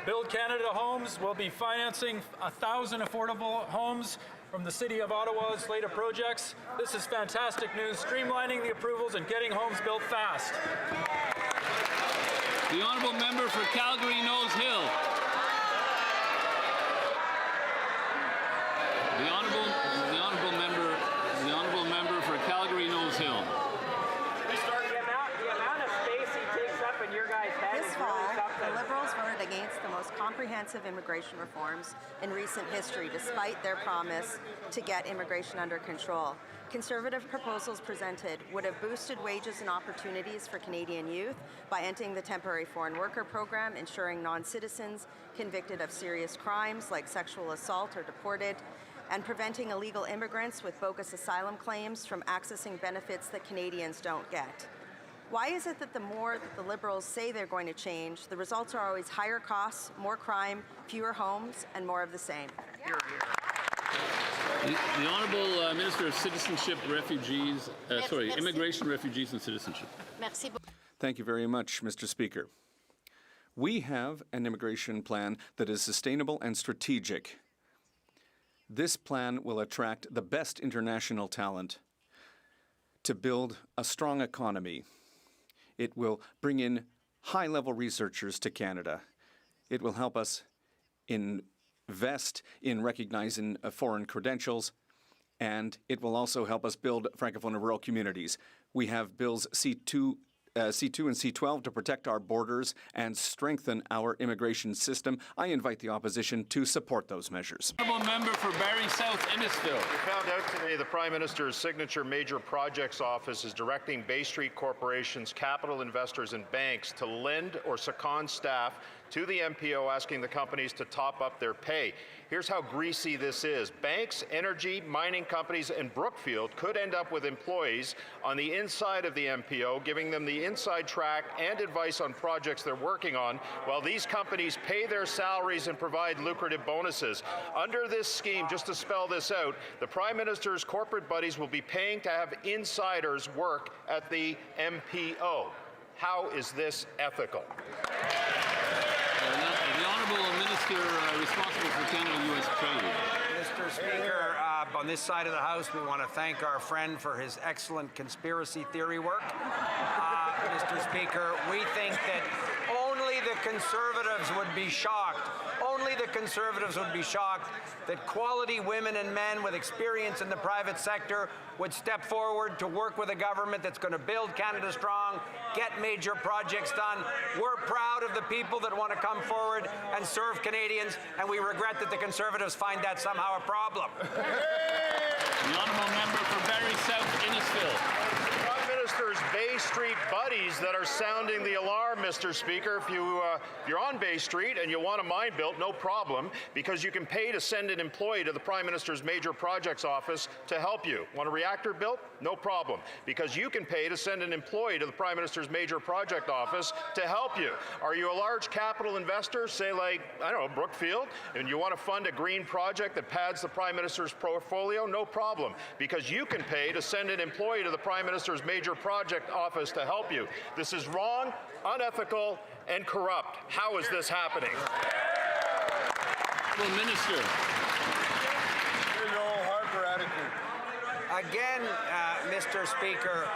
Build Canada Homes will be financing 1,000 affordable homes from the City of Ottawa's slate of projects. This is fantastic news, streamlining the approvals and getting homes built fast. The Honourable Member for Calgary Nose Hill. The Honourable Member for Calgary Nose Hill. The amount of space he takes up in your guys' head This is fall, really something. the Liberals voted against the most comprehensive immigration reforms in recent history, despite their promise to get immigration under control. Conservative proposals presented would have boosted wages and opportunities for Canadian youth by ending the temporary foreign worker program, ensuring non-citizens convicted of serious crimes like sexual assault are deported, and preventing illegal immigrants with bogus asylum claims from accessing benefits that Canadians don't get. Why is it that the more that the Liberals say they're going to change, the results are always higher costs, more crime, fewer homes, and more of the same? The Honourable Minister of Citizenship, Immigration, Refugees and Citizenship. Thank you very much, Mr. Speaker. We have an immigration plan that is sustainable and strategic. This plan will attract the best international talent to build a strong economy. It will bring in high-level researchers to Canada. It will help us invest in recognizing foreign credentials, and it will also help us build Francophone and rural communities. We have bills C2 and C12 to protect our borders and strengthen our immigration system. I invite the opposition to support those measures. Honourable Member for Barrie South Innisfil. We found out today the Prime Minister's signature major projects office is directing Bay Street corporations, capital investors and banks to lend or second staff to the MPO, asking the companies to top up their pay. Here's how greasy this is. Banks, energy, mining companies, and Brookfield could end up with employees on the inside of the MPO, giving them the inside track and advice on projects they're working on, while these companies pay their salaries and provide lucrative bonuses. Under this scheme, just to spell this out, the Prime Minister's corporate buddies will be paying to have insiders work at the MPO. How is this ethical? The Honourable Minister responsible for Canada-U.S. trade. Mr. Speaker, on this side of the House, we want to thank our friend for his excellent conspiracy theory work. Mr. Speaker, we think that only the Conservatives would be shocked. Only the Conservatives would be shocked that quality women and men with experience in the private sector would step forward to work with a government that's going to build Canada strong, get major projects done. We're proud of the people that want to come forward and serve Canadians, and we regret that the Conservatives find that somehow a problem. The Honourable Member for Barrie South Innisfil. Prime Minister's Bay Street buddies that are sounding the alarm, Mr. Speaker. If you're on Bay Street and you want a mine built, no problem, because you can pay to send an employee to the Prime Minister's major projects office to help you. Want a reactor built? No problem, because you can pay to send an employee to the Prime Minister's major project office to help you. Are you a large capital investor, say like, I don't know, Brookfield, and you want to fund a green project that pads the Prime Minister's portfolio? No problem, because you can pay to send an employee to the Prime Minister's major project office to help you. This is wrong, unethical, and corrupt. How is this happening? Minister. Again, Mr. Speaker,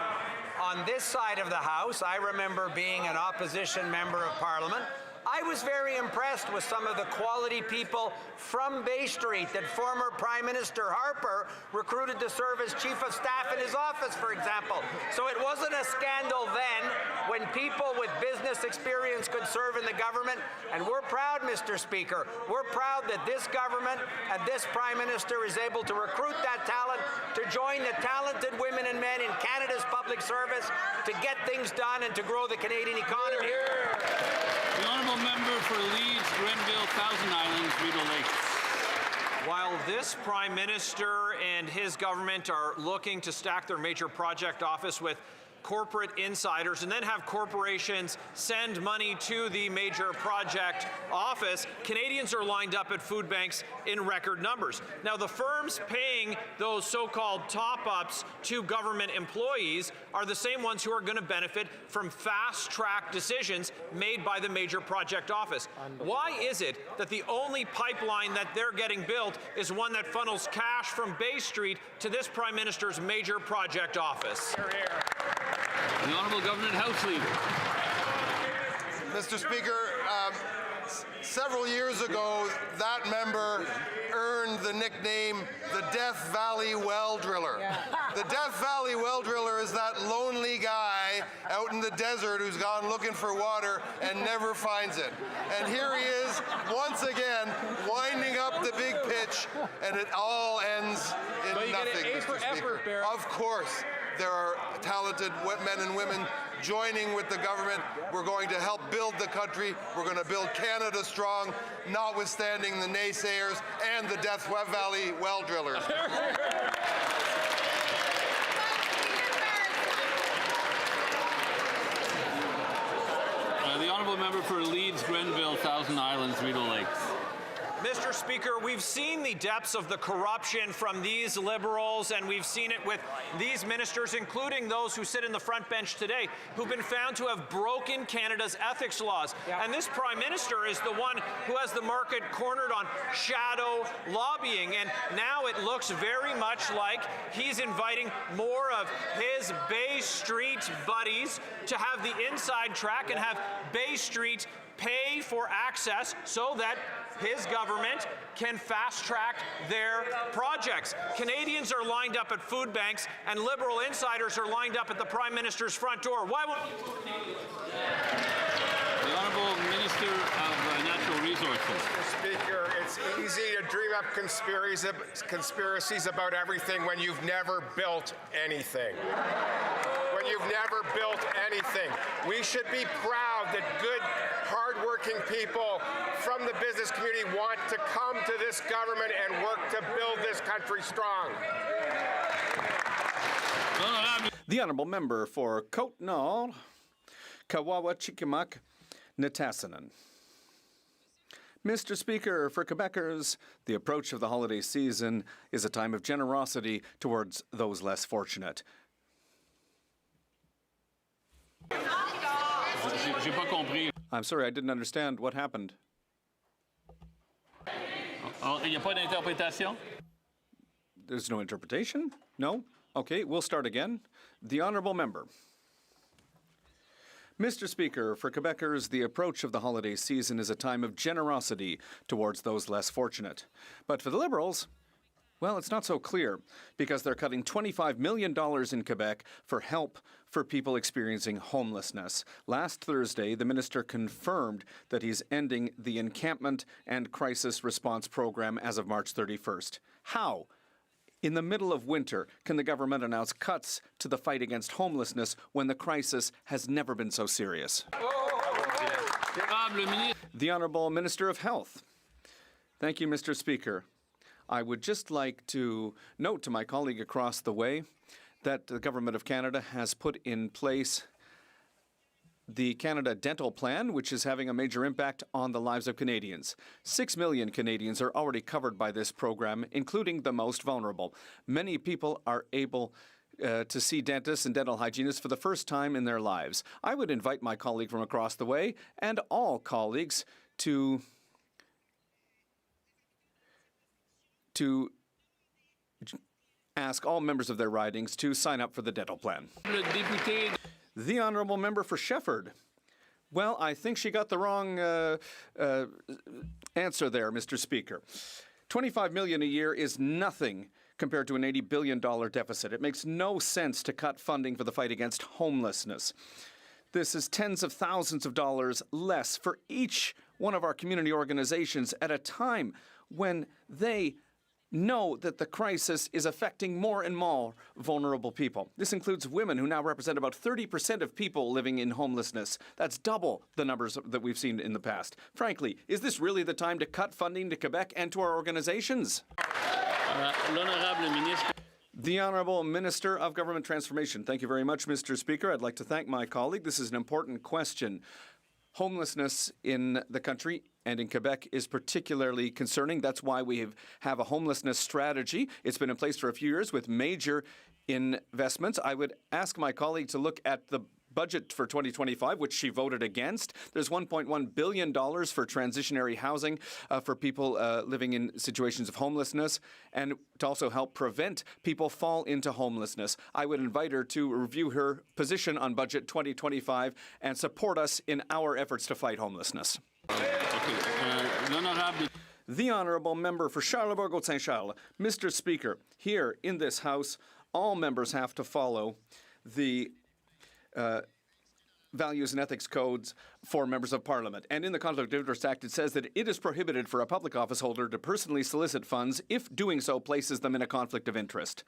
on this side of the House, I remember being an opposition member of Parliament. I was very impressed with some of the quality people from Bay Street that former Prime Minister Harper recruited to serve as Chief of Staff in his office, for example. So it wasn't a scandal then when people with business experience could serve in the government. And we're proud, Mr. Speaker, we're proud that this government and this Prime Minister is able to recruit that talent to join the talented women and men in Canada's public service to get things done and to grow the Canadian economy. The Honourable Member for Leeds, Grenville, Thousand Islands, Rideau Lakes. While this Prime Minister and his government are looking to stack their major project office with corporate insiders and then have corporations send money to the major project office, Canadians are lined up at food banks in record numbers. Now, the firms paying those so-called top-ups to government employees are the same ones who are going to benefit from fast-track decisions made by the major project office. Why is it that the only pipeline that they're getting built is one that funnels cash from Bay Street to this Prime Minister's major project office? The Honourable Government House Leader. Mr. Speaker, several years ago, that member earned the nickname the Death Valley Well Driller. Yeah. The Death Valley Well Driller is that lonely guy out in the desert who's gone looking for water and never finds it. And here he is, once again, winding up the big pitch, and it all ends in nothing, Mr. Speaker. Of course, there are talented men and women joining with the government. We're going to help build the country. We're going to build Canada strong, notwithstanding the naysayers and the Death Valley well drillers. The honourable member for Leeds, Grenville, Thousand Islands, Rideau Lakes. Mr. Speaker, we've seen the depths of the corruption from these Liberals, and we've seen it with these ministers, including those who sit in the front bench today, who've been found to have broken Canada's ethics laws. And this Prime Minister is the one who has the market cornered on shadow lobbying. And now it looks very much like he's inviting more of his Bay Street buddies to have the inside track and have Bay Street pay for access so that his government can fast-track their projects. Canadians are lined up at food banks, and Liberal insiders are lined up at the Prime Minister's front door. Why won't The Honourable Minister of Natural Resources. Mr. Speaker, it's easy to dream up conspiracies about everything when you've never built anything. When you've never built anything. We should be proud that good, hard-working people from the business community want to come to this government and work to build this country strong. The honourable member for Côte Nord, Kawawa-Chikamack, Nitassinan. Mr. Speaker, for Quebecers, the approach of the holiday season is a time of generosity towards those less fortunate. I'm sorry, I didn't understand what happened. Il n'y a pas d'interprétation? There's no interpretation? No? Okay, we'll start again. The honourable member. Mr. Speaker, for Quebecers, the approach of the holiday season is a time of generosity towards those less fortunate. But for the Liberals, well, it's not so clear, because they're cutting $25 million in Quebec for help for people experiencing homelessness. Last Thursday, the minister confirmed that he's ending the Encampment and Crisis Response Program as of March 31st. How? In the middle of winter, can the government announce cuts to the fight against homelessness when the crisis has never been so serious? The Honourable Minister of Health. Thank you, Mr. Speaker. I would just like to note to my colleague across the way that the Government of Canada has put in place the Canada Dental Plan, which is having a major impact on the lives of Canadians. 6 million Canadians are already covered by this program, including the most vulnerable. Many people are able to see dentists and dental hygienists for the first time in their lives. I would invite my colleague from across the way and all colleagues to ask all members of their ridings to sign up for the dental plan. The honourable member for Shefford. Well, I think she got the wrong answer there, Mr. Speaker. $25 million a year is nothing compared to an $80 billion deficit. It makes no sense to cut funding for the fight against homelessness. This is tens of thousands of dollars less for each one of our community organizations at a time when they know that the crisis is affecting more and more vulnerable people. This includes women who now represent about 30% of people living in homelessness. That's double the numbers that we've seen in the past. Frankly, is this really the time to cut funding to Quebec and to our organizations? The Honourable Minister of Government Transformation. Thank you very much, Mr. Speaker. I'd like to thank my colleague. This is an important question. Homelessness in the country and in Quebec is particularly concerning. That's why we have a homelessness strategy. It's been in place for a few years with major investments. I would ask my colleague to look at the budget for 2025, which she voted against. There's $1.1 billion for transitionary housing for people living in situations of homelessness, and to also help prevent people fall into homelessness. I would invite her to review her position on budget 2025 and support us in our efforts to fight homelessness. The Honourable Member for Charlebourg-Saint-Charles. Mr. Speaker, here in this House, all members have to follow the values and ethics codes for members of Parliament. And in the Conflict of Interest Act, it says that it is prohibited for a public office holder to personally solicit funds if doing so places them in a conflict of interest.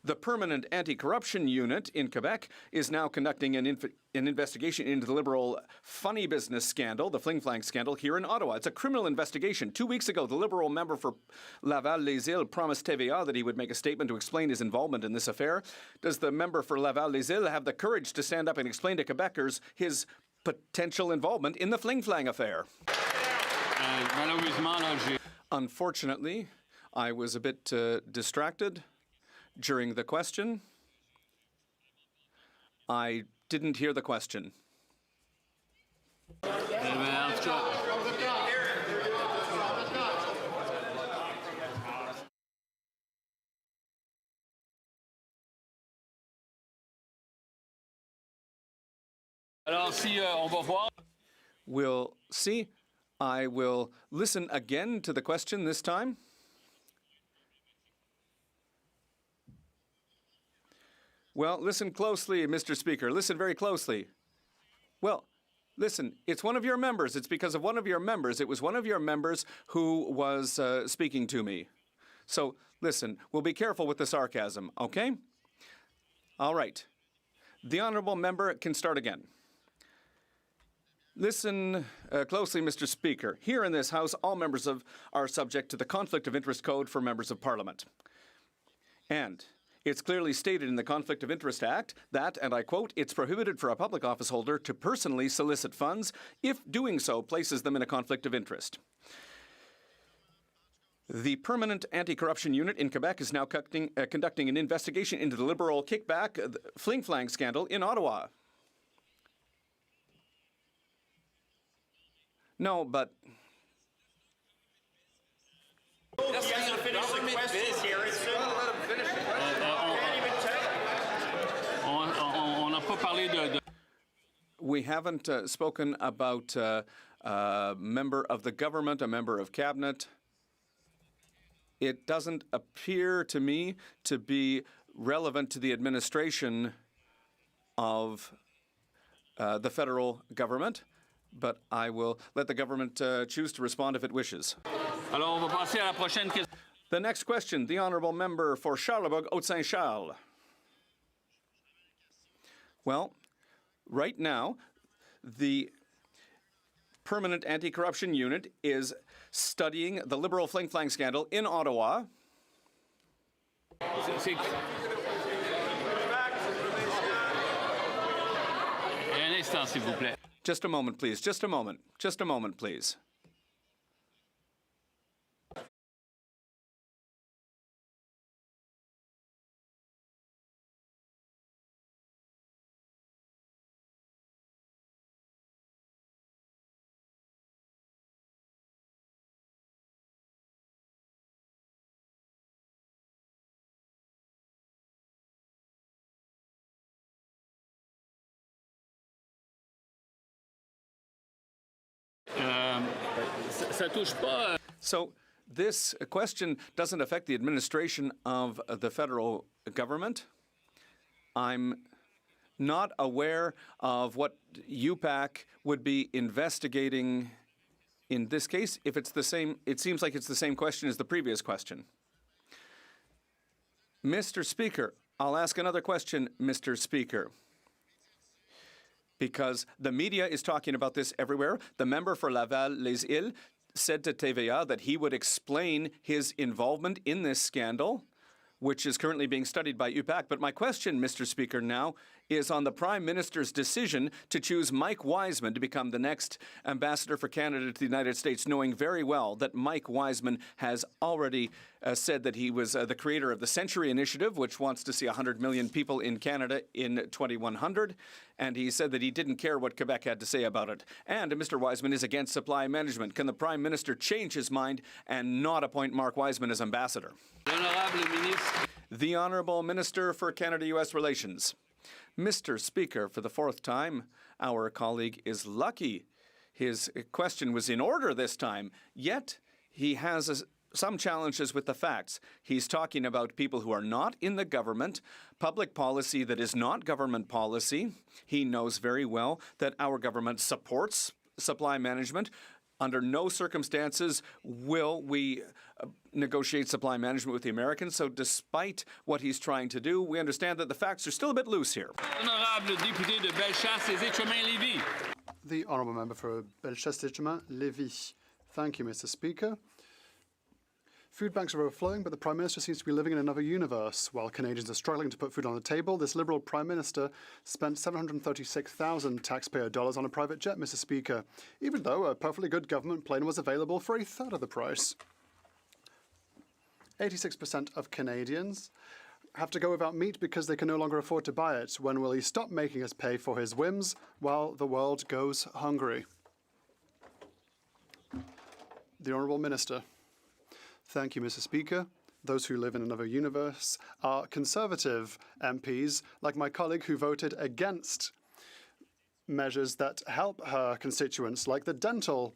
The Permanent Anti-Corruption Unit in Quebec is now conducting an investigation into the Liberal funny business scandal, the Fling Flang scandal, here in Ottawa. It's a criminal investigation. 2 weeks ago, the Liberal member for Laval-les-Îles promised TVA that he would make a statement to explain his involvement in this affair. Does the member for Laval-les-Îles have the courage to stand up and explain to Quebecers his potential involvement in the Fling Flang affair? Unfortunately, I was a bit distracted during the question. I didn't hear the question. We'll see. I will listen again to the question this time. Well, listen closely, Mr. Speaker. Listen very closely. Well, listen, it's one of your members. It's because of one of your members. It was one of your members who was speaking to me. So, listen, we'll be careful with the sarcasm, okay? All right. The honourable member can start again. Listen closely, Mr. Speaker. Here in this House, all members are subject to the Conflict of Interest Code for members of Parliament. And it's clearly stated in the Conflict of Interest Act that, and I quote, it's prohibited for a public office holder to personally solicit funds if doing so places them in a conflict of interest. The Permanent Anti-Corruption Unit in Quebec is now conducting an investigation into the Liberal kickback Fling Flang scandal in Ottawa. No, but... We haven't spoken about a member of the government, a member of cabinet. It doesn't appear to me to be relevant to the administration of the federal government, but I will let the government choose to respond if it wishes. The next question, the honourable member for Charlebourg, Haute-Saint-Charles. Well, right now, the Permanent Anti-Corruption Unit is studying the Liberal Fling Flang scandal in Ottawa. Just a moment, please. Just a moment. Just a moment, please. So this question doesn't affect the administration of the federal government. I'm not aware of what UPAC would be investigating in this case. If it's the same, it seems like it's the same question as the previous question. Mr. Speaker, I'll ask another question, Mr. Speaker, because the media is talking about this everywhere. The member for Laval-les-Îles said to TVA that he would explain his involvement in this scandal, which is currently being studied by UPAC. But my question, Mr. Speaker, now is on the Prime Minister's decision to choose Mike Wiseman to become the next ambassador for Canada to the United States, knowing very well that Mike Wiseman has already said that he was the creator of the Century Initiative, which wants to see 100 million people in Canada in 2100. And he said that he didn't care what Quebec had to say about it. And Mr. Wiseman is against supply management. Can the Prime Minister change his mind and not appoint Mark Wiseman as ambassador? The Honourable Minister for Canada-US Relations. Mr. Speaker, for the fourth time, our colleague is lucky. His question was in order this time, yet he has a some challenges with the facts. He's talking about people who are not in the government, public policy that is not government policy. He knows very well that our government supports supply management. Under no circumstances will we negotiate supply management with the Americans. So despite what he's trying to do, we understand that the facts are still a bit loose here. Honorable député de Bellechasse-les-Échemins-Lévis. The Honourable Member for Bellechasse-les-Échemins-Lévis. Thank you, Mr. Speaker. Food banks are overflowing, but the Prime Minister seems to be living in another universe. While Canadians are struggling to put food on the table, this Liberal Prime Minister spent $736,000 taxpayer dollars on a private jet, Mr. Speaker, even though a perfectly good government plane was available for a third of the price. 86% of Canadians have to go without meat because they can no longer afford to buy it. When will he stop making us pay for his whims while the world goes hungry? The Honourable Minister. Thank you, Mr. Speaker. Those who live in another universe are Conservative MPs, like my colleague who voted against measures that help her constituents, like the dental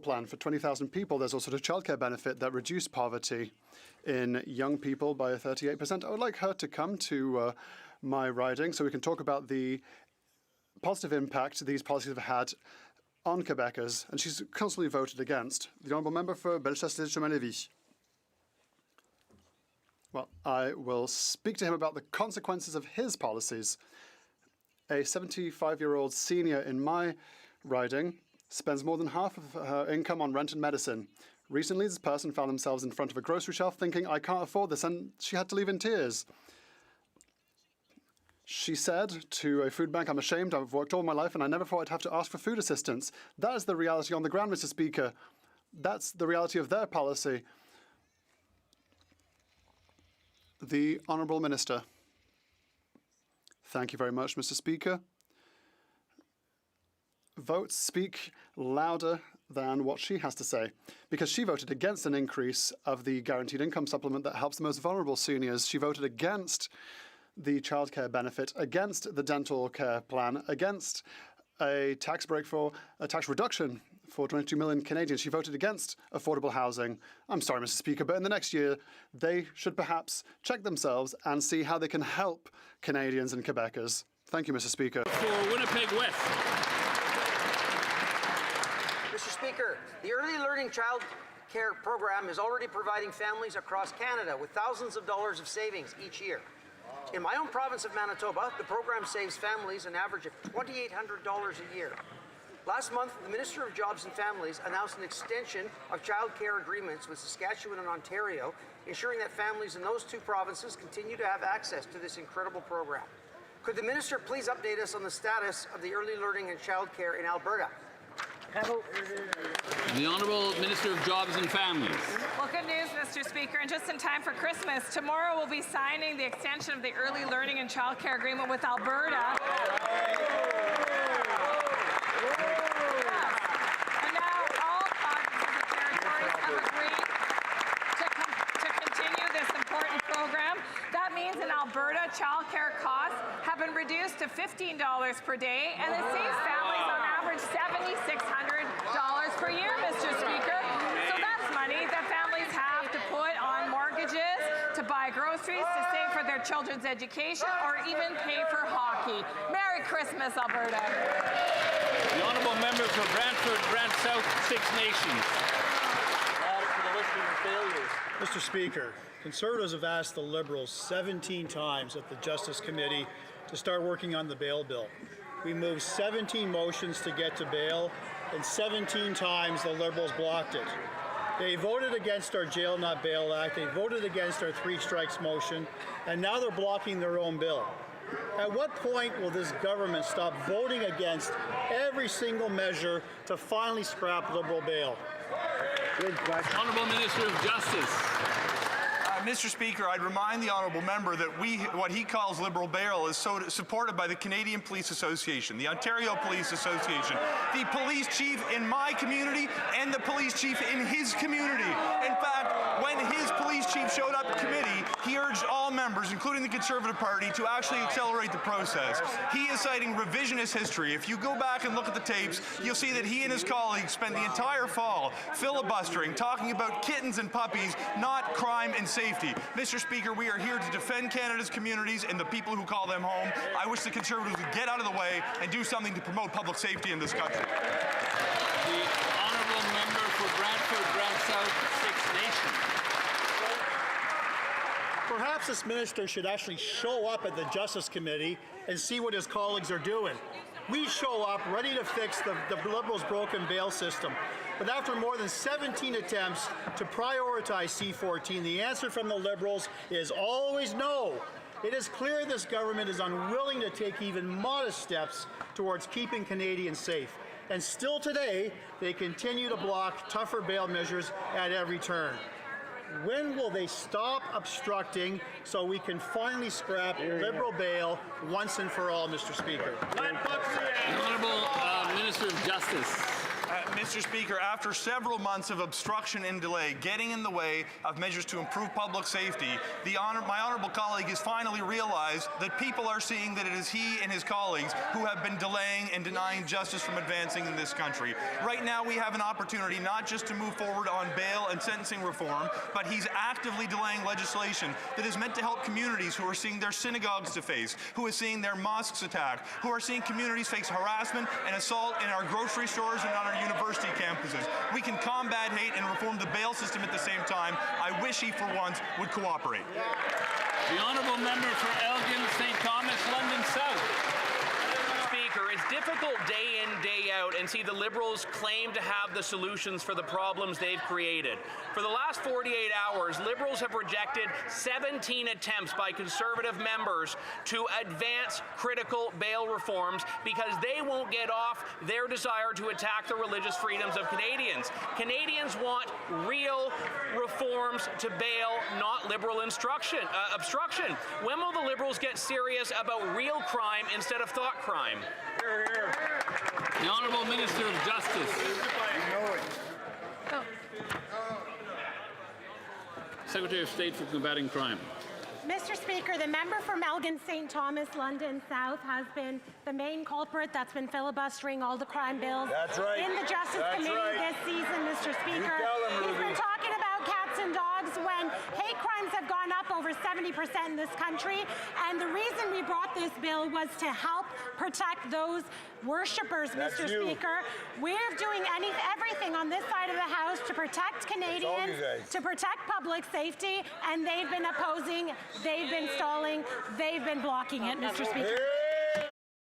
plan for 20,000 people. There's also the childcare benefit that reduced poverty in young people by 38%. I would like her to come to my riding so we can talk about the positive impact these policies have had on Quebecers, and she's constantly voted against. The Honourable Member for Bellechasse-les-Échemins-Lévis. Well, I will speak to him about the consequences of his policies. A 75-year-old senior in my riding spends more than half of her income on rent and medicine. Recently, this person found themselves in front of a grocery shelf thinking, I can't afford this, and she had to leave in tears. She said to a food bank, I'm ashamed, I've worked all my life and I never thought I'd have to ask for food assistance. That is the reality on the ground, Mr. Speaker. That's the reality of their policy. The Honourable Minister. Thank you very much, Mr. Speaker. Votes speak louder than what she has to say, because she voted against an increase of the guaranteed income supplement that helps the most vulnerable seniors. She voted against the childcare benefit, against the dental care plan, against a tax break for a tax reduction for 22 million Canadians. She voted against affordable housing. I'm sorry, Mr. Speaker, but in the next year, they should perhaps check themselves and see how they can help Canadians and Quebecers. Thank you, Mr. Speaker. For Winnipeg West. Mr. Speaker, the Early Learning Child Care Program is already providing families across Canada with thousands of dollars of savings each year. In my own province of Manitoba, the program saves families an average of $2,800 a year. Last month, the Minister of Jobs and Families announced an extension of child care agreements with Saskatchewan and Ontario, ensuring that families in those two provinces continue to have access to this incredible program. Could the Minister please update us on the status of the early learning and child care in Alberta? The Honourable Minister of Jobs and Families. Well, good news, Mr. Speaker, and just in time for Christmas, tomorrow we'll be signing the extension of the early learning and childcare agreement with Alberta. And now all provinces and territories have agreed to continue this important program. That means in Alberta, childcare costs have been reduced to $15 per day, and it saves families on average $7,600 per year, Mr. Speaker. So that's money that families have to put on mortgages, to buy groceries, to save for their children's education, or even pay for hockey. Merry Christmas, Alberta. The Honourable Member for Brantford, Brant South, Six Nations. Mr. Speaker, Conservatives have asked the Liberals 17 times at the Justice Committee to start working on the bail bill. We moved 17 motions to get to bail, and 17 times the Liberals blocked it. They voted against our Jail Not Bail Act, they voted against our three strikes motion, and now they're blocking their own bill. At what point will this government stop voting against every single measure to finally scrap Liberal bail? Good question. Honourable Minister of Justice. Mr. Speaker, I'd remind the honourable member that what he calls Liberal bail is supported by the Canadian Police Association, the Ontario Police Association, the police chief in my community, and the police chief in his community. In fact, When his police chief showed up at committee, he urged all members, including the Conservative Party, to actually accelerate the process. He is citing revisionist history. If you go back and look at the tapes, you'll see that he and his colleagues spent the entire fall filibustering, talking about kittens and puppies, not crime and safety. Mr. Speaker, we are here to defend Canada's communities and the people who call them home. I wish the Conservatives would get out of the way and do something to promote public safety in this country. The honourable member for Brantford, Brant South, Six Nations. Perhaps this minister should actually show up at the Justice Committee and see what his colleagues are doing. We show up ready to fix the Liberals' broken bail system. But after more than 17 attempts to prioritize C-14, the answer from the Liberals is always no. It is clear this government is unwilling to take even modest steps towards keeping Canadians safe. And still today, they continue to block tougher bail measures at every turn. When will they stop obstructing so we can finally scrap Liberal bail once and for all, Mr. Speaker? The Honourable Minister of Justice. Mr. Speaker, after several months of obstruction and delay getting in the way of measures to improve public safety, my honourable colleague has finally realized that people are seeing that it is he and his colleagues who have been delaying and denying justice from advancing in this country. Right now we have an opportunity not just to move forward on bail and sentencing reform, but he's actively delaying legislation that is meant to help communities who are seeing their synagogues defaced, who are seeing their mosques attacked, who are seeing communities face harassment and assault in our grocery stores and on our university campuses. We can combat hate and reform the bail system at the same time. I wish he, for once, would cooperate. The honourable member for Elgin, St. Thomas, London South. Speaker, it's difficult day in, day out and see the Liberals claim to have the solutions for the problems they've created. For the last 48 hours, Liberals have rejected 17 attempts by Conservative members to advance critical bail reforms because they won't get off their desire to attack the religious freedoms of Canadians. Canadians want real reforms to bail, not Liberal obstruction. When will the Liberals get serious about real crime instead of thought crime? Hear, hear. The Honourable Minister of Justice. Secretary of State for Combating Crime. Mr. Speaker, the member from Elgin St. Thomas, London South, has been the main culprit that's been filibustering all the crime bills in the Justice Committee this season, Mr. Speaker. He's been talking about cats and dogs when hate crimes have gone up over 70% in this country. And the reason we brought this bill was to help protect those worshippers, Mr. Speaker. We're doing everything on this side of the House to protect Canadians, to protect public safety, and they've been opposing, they've been stalling, they've been blocking it, Mr. Speaker.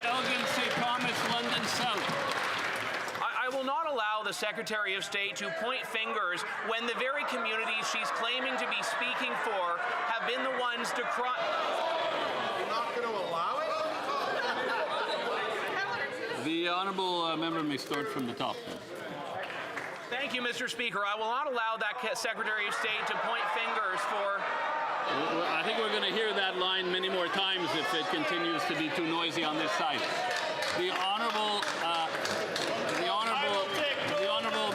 Elgin, St. Thomas, London South. I will not allow the Secretary of State to point fingers when the very communities she's claiming to be speaking for have been the ones to cry. You're not going to allow it? The honourable member may start from the top. Thank you, Mr. Speaker. I will not allow that Secretary of State to point fingers for... I think we're going to hear that line many more times if it continues to be too noisy on this side. The honourable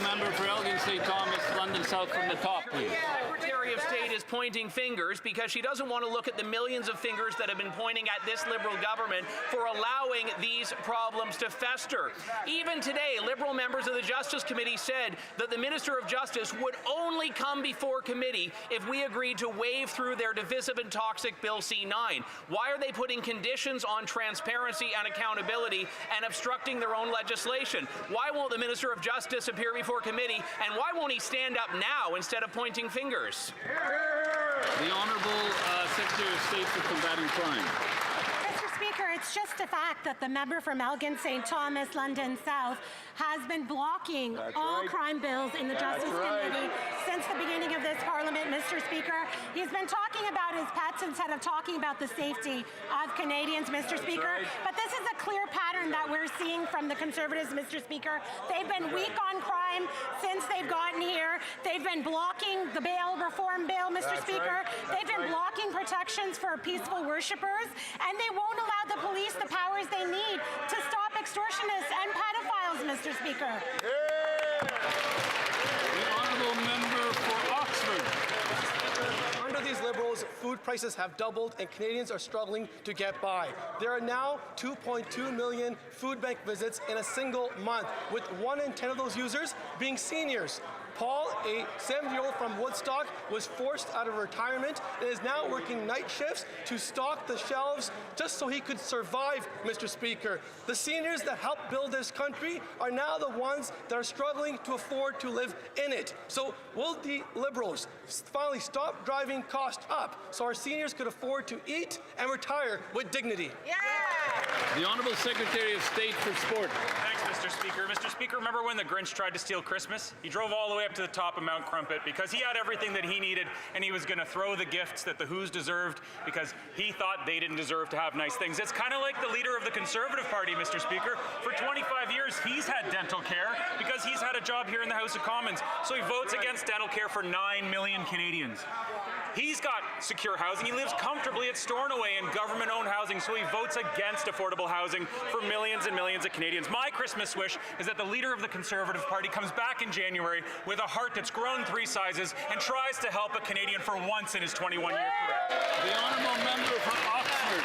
member for Elgin St. Thomas, London South from the top, please. The Secretary of State is pointing fingers because she doesn't want to look at the millions of fingers that have been pointing at this Liberal government for allowing these problems to fester. Even today, Liberal members of the Justice Committee said that the Minister of Justice would only come before committee if we agreed to wave through their divisive and toxic Bill C-9. Why are they putting conditions on transparency and accountability and obstructing their own legislation? Why won't the Minister of Justice appear before committee, and why won't he stand up now instead of pointing fingers? The Honourable Secretary of State for Combating Crime. Mr. Speaker, it's just a fact that the member from Elgin St. Thomas, London South, has been blocking all crime bills in the Justice Committee since the beginning of this Parliament, Mr. Speaker. He's been talking about his pets instead of talking about the safety of Canadians, Mr. Speaker. But this is a clear pattern that we're seeing from the Conservatives, Mr. Speaker. They've been weak on crime since they've gotten here. They've been blocking the bail reform bill, Mr. Speaker. They've been blocking protections for peaceful worshippers, and they won't allow the police the powers they need to stop extortionists and pedophiles, Mr. Speaker. The honourable member for Oxford. Liberals, food prices have doubled and Canadians are struggling to get by. There are now 2.2 million food bank visits in a single month, with 1 in 10 of those users being seniors. Paul, a 70-year-old from Woodstock, was forced out of retirement and is now working night shifts to stock the shelves just so he could survive, Mr. Speaker. The seniors that helped build this country are now the ones that are struggling to afford to live in it. So will the Liberals finally stop driving costs up so our seniors could afford to eat and retire with dignity? Yeah! The Honourable Secretary of State for Sport. Thanks, Mr. Speaker. Mr. Speaker, remember when the Grinch tried to steal Christmas? He drove all the way up to the top of Mount Crumpet because he had everything that he needed and he was going to throw the gifts that the Who's deserved because he thought they didn't deserve to have nice things. It's kind of like the leader of the Conservative Party, Mr. Speaker. For 25 years, he's had dental care because he's had a job here in the House of Commons. So he votes against dental care for 9 million Canadians. He's got secure housing. He lives comfortably at Stornoway in government-owned housing, so he votes against affordable housing for millions and millions of Canadians. My Christmas wish is that the leader of the Conservative Party comes back in January with a heart that's grown 3 sizes and tries to help a Canadian for once in his 21-year career. The honourable member for Oxford.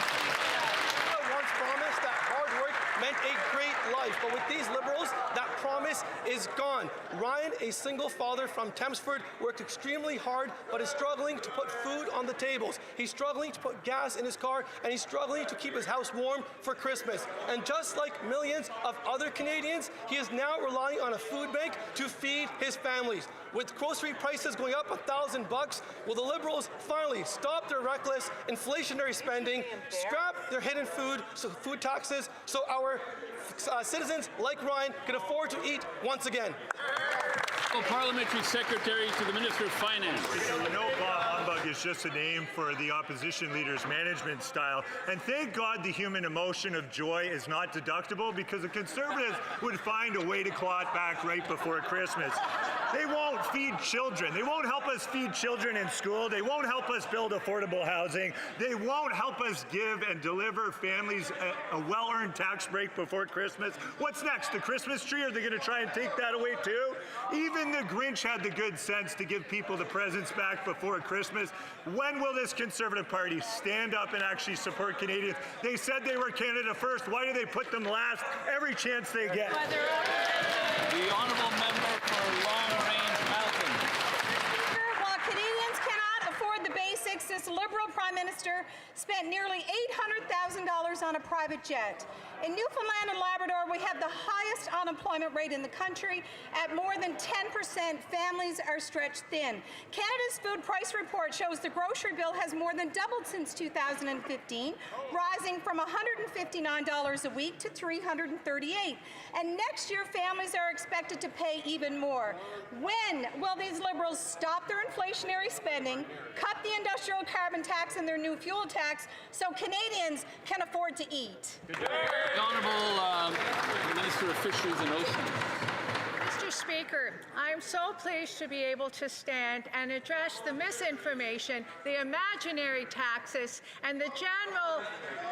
I once promised that hard work meant a great life, but with these Liberals, that promise is gone. Ryan, a single father from Thamesford, worked extremely hard, but is struggling to put food on the tables. He's struggling to put gas in his car, and he's struggling to keep his house warm for Christmas. And just like millions of other Canadians, he is now relying on a food bank to feed his families. With grocery prices going up $1,000, will the Liberals finally stop their reckless inflationary spending, scrap their hidden food taxes, so our citizens like Ryan can afford to eat once again? Parliamentary Secretary to the Minister of Finance. No, bah humbug is just a name for the opposition leader's management style. And thank God the human emotion of joy is not deductible, because the Conservatives would find a way to claw it back right before Christmas. They won't feed children. They won't help us feed children in school. They won't help us build affordable housing. They won't help us give and deliver families a well-earned tax break before Christmas. What's next? The Christmas tree? Are they going to try and take that away too? Even the Grinch had the good sense to give people the presents back before Christmas. When will this Conservative Party stand up and actually support Canadians? They said they were Canada first. Why do they put them last every chance they get? The honourable member for Long Range Malcolm. While Canadians cannot afford the basics, this Liberal Prime Minister spent nearly $800,000 on a private jet. In Newfoundland and Labrador, we have the highest unemployment rate in the country. At more than 10%, families are stretched thin. Canada's food price report shows the grocery bill has more than doubled since 2015, rising from $159 a week to $338. And next year, families are expected to pay even more. When will these Liberals stop their inflationary spending, cut the industrial carbon tax and their new fuel tax so Canadians can afford to eat? The Honourable Minister of Fisheries and Oceans. Mr. Speaker, I am so pleased to be able to stand and address the misinformation, the imaginary taxes, and the general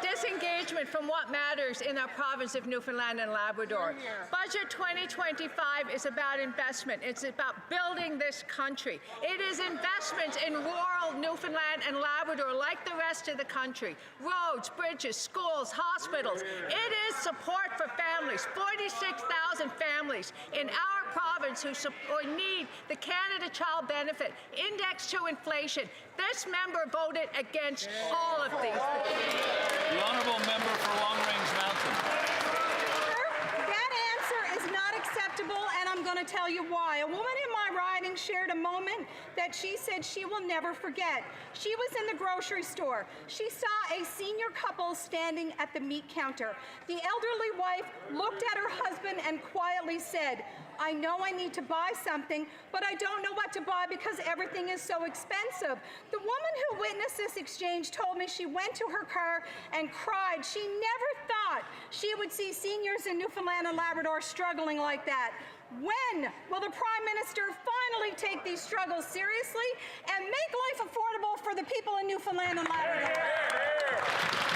disengagement from what matters in our province of Newfoundland and Labrador. Budget 2025 is about investment. It's about building this country. It is investments in rural Newfoundland and Labrador like the rest of the country. Roads, bridges, schools, hospitals. It is support for families, 46,000 families in our province who need the Canada Child Benefit, indexed to inflation. This member voted against all of these. The honourable member for Long Range Mountain. That answer is not acceptable, and I'm going to tell you why. A woman in my riding shared a moment that she said she will never forget. She was in the grocery store. She saw a senior couple standing at the meat counter. The elderly wife looked at her husband and quietly said, "I know I need to buy something, but I don't know what to buy because everything is so expensive." The woman who witnessed this exchange told me she went to her car and cried. She never thought she would see seniors in Newfoundland and Labrador struggling like that. When will the Prime Minister finally take these struggles seriously and make life affordable for the people in Newfoundland and Labrador?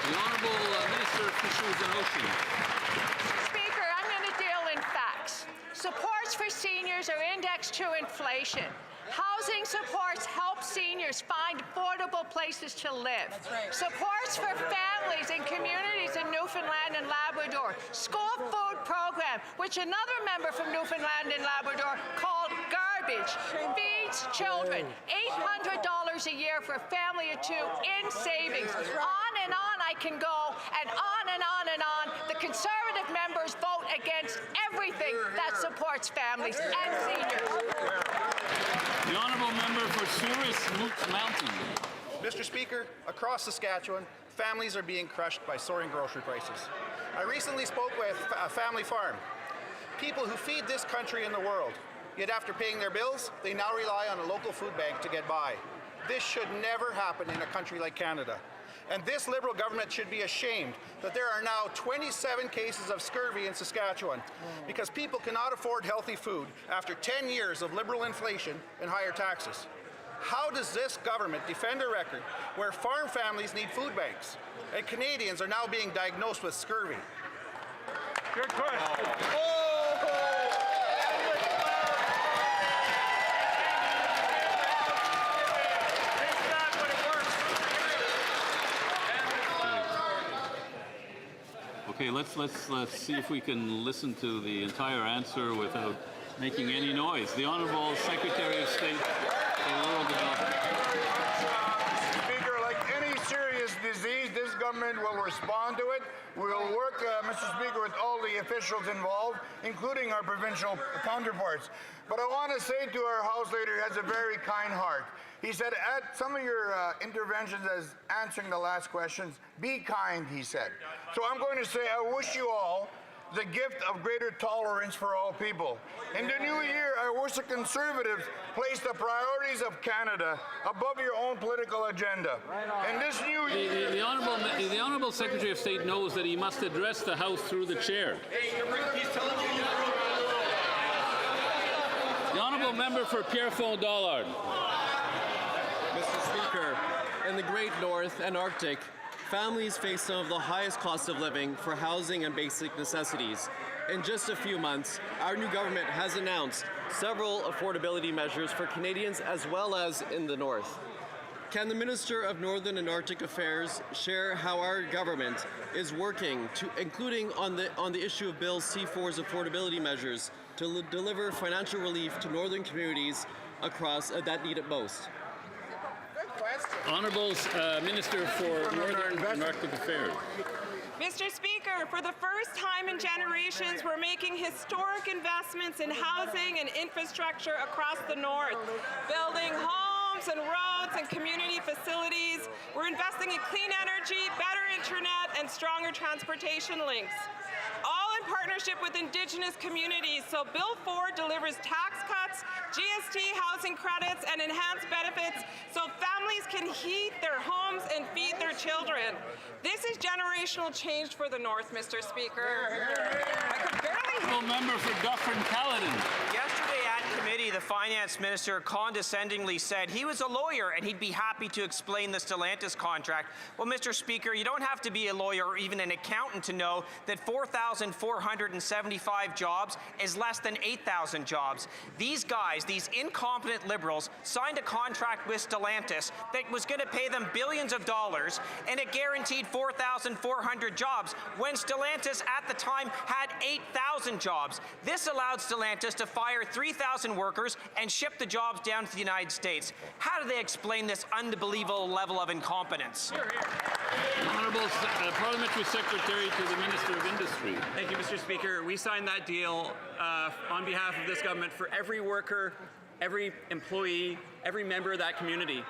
The Honourable Minister of Fisheries and Oceans. Speaker, I'm going to deal in facts. Supports for seniors are indexed to inflation. How Housing supports help seniors find affordable places to live. That's right. Supports for families and communities in Newfoundland and Labrador. School food program, which another member from Newfoundland and Labrador called garbage, feeds children. $800 a year for a family of two in savings. On and on I can go, and on and on and on. The Conservative members vote against everything that supports families and seniors. The honourable member for Souris Mountain. Mr. Speaker, across Saskatchewan, families are being crushed by soaring grocery prices. I recently spoke with a family farm, people who feed this country and the world. Yet after paying their bills, they now rely on a local food bank to get by. This should never happen in a country like Canada. And this Liberal government should be ashamed that there are now 27 cases of scurvy in Saskatchewan because people cannot afford healthy food after 10 years of Liberal inflation and higher taxes. How does this government defend a record where farm families need food banks and Canadians are now being diagnosed with scurvy? Good question. Okay, let's see if we can listen to the entire answer without making any noise. The Honourable Secretary of State for Rural Development. Speaker, like any serious disease, this government will respond to it. We'll work, Mr. Speaker, with all the officials involved, including our provincial counterparts. But I want to say to our House Leader, he has a very kind heart. He said at some of your interventions as answering the last questions, be kind, he said. So I'm going to say I wish you all the gift of greater tolerance for all people. In the new year, I wish the Conservatives place the priorities of Canada above your own political agenda. In this new year... The Honourable Secretary of State knows that he must address the House through the chair. The Honourable Member for Pierrefonds-Dollard. Mr. Speaker, in the Great North and Arctic, families face some of the highest costs of living for housing and basic necessities. In just a few months, our new government has announced several affordability measures for Canadians as well as in the North. Can the Minister of Northern and Arctic Affairs share how our government is working, including on the issue of Bill C4's affordability measures, to deliver financial relief to northern communities across that need it most? Honourable Minister for Northern and Arctic Affairs. Mr. Speaker, for the first time in generations, we're making historic investments in housing and infrastructure across the North, building homes and roads and community facilities. We're investing in clean energy, better internet, and stronger transportation links, all in partnership with Indigenous communities. So Bill 4 delivers tax cuts, GST housing credits, and enhanced benefits so families can heat their homes and feed their children. This is generational change for the North, Mr. Speaker. Honourable Member for Dufferin-Caledon. Yesterday at committee, the Finance Minister condescendingly said he was a lawyer and he'd be happy to explain the Stellantis contract. Well, Mr. Speaker, you don't have to be a lawyer or even an accountant to know that 4,475 jobs is less than 8,000 jobs. These guys, these incompetent Liberals, signed a contract with Stellantis that was going to pay them billions of dollars, and it guaranteed 4,400 jobs when Stellantis at the time had 8,000 jobs. This allowed Stellantis to fire 3,000 workers and ship the jobs down to the United States. How do they explain this unbelievable level of incompetence? Honourable Parliamentary Secretary to the Minister of Industry. Thank you, Mr. Speaker. We signed that deal on behalf of this government for every worker, every employee, every member of that community.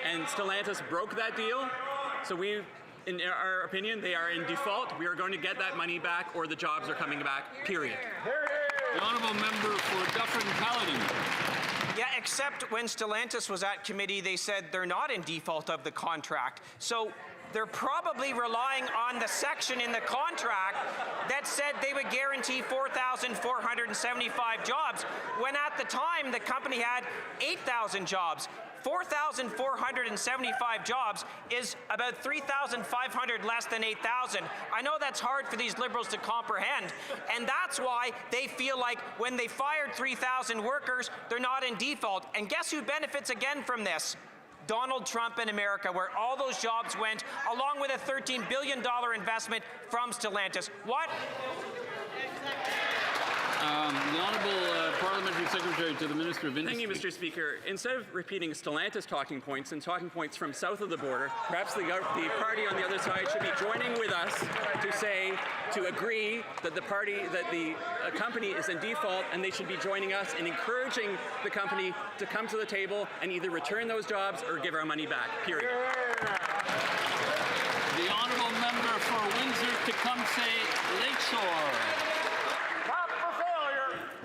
And Stellantis broke that deal, so in our opinion, they are in default. We are going to get that money back, or the jobs are coming back, period. The Honourable Member for Dufferin-Caledon. Yeah, except when Stellantis was at committee, they said they're not in default of the contract. So they're probably relying on the section in the contract that said they would guarantee 4,475 jobs, when at the time the company had 8,000 jobs. 4,475 jobs is about 3,500 less than 8,000. I know that's hard for these Liberals to comprehend, and that's why they feel like when they fired 3,000 workers, they're not in default. And guess who benefits again from this? Donald Trump in America, where all those jobs went, along with a $13 billion investment from Stellantis. What? The Honourable Parliamentary Secretary to the Minister of Industry. Thank you, Mr. Speaker. Instead of repeating Stellantis talking points and talking points from south of the border, perhaps the party on the other side should be joining with us to agree that the company is in default, and they should be joining us in encouraging the company to come to the table and either return those jobs or give our money back, period. The Honourable Member for Windsor-Tecumseh Lakeshore.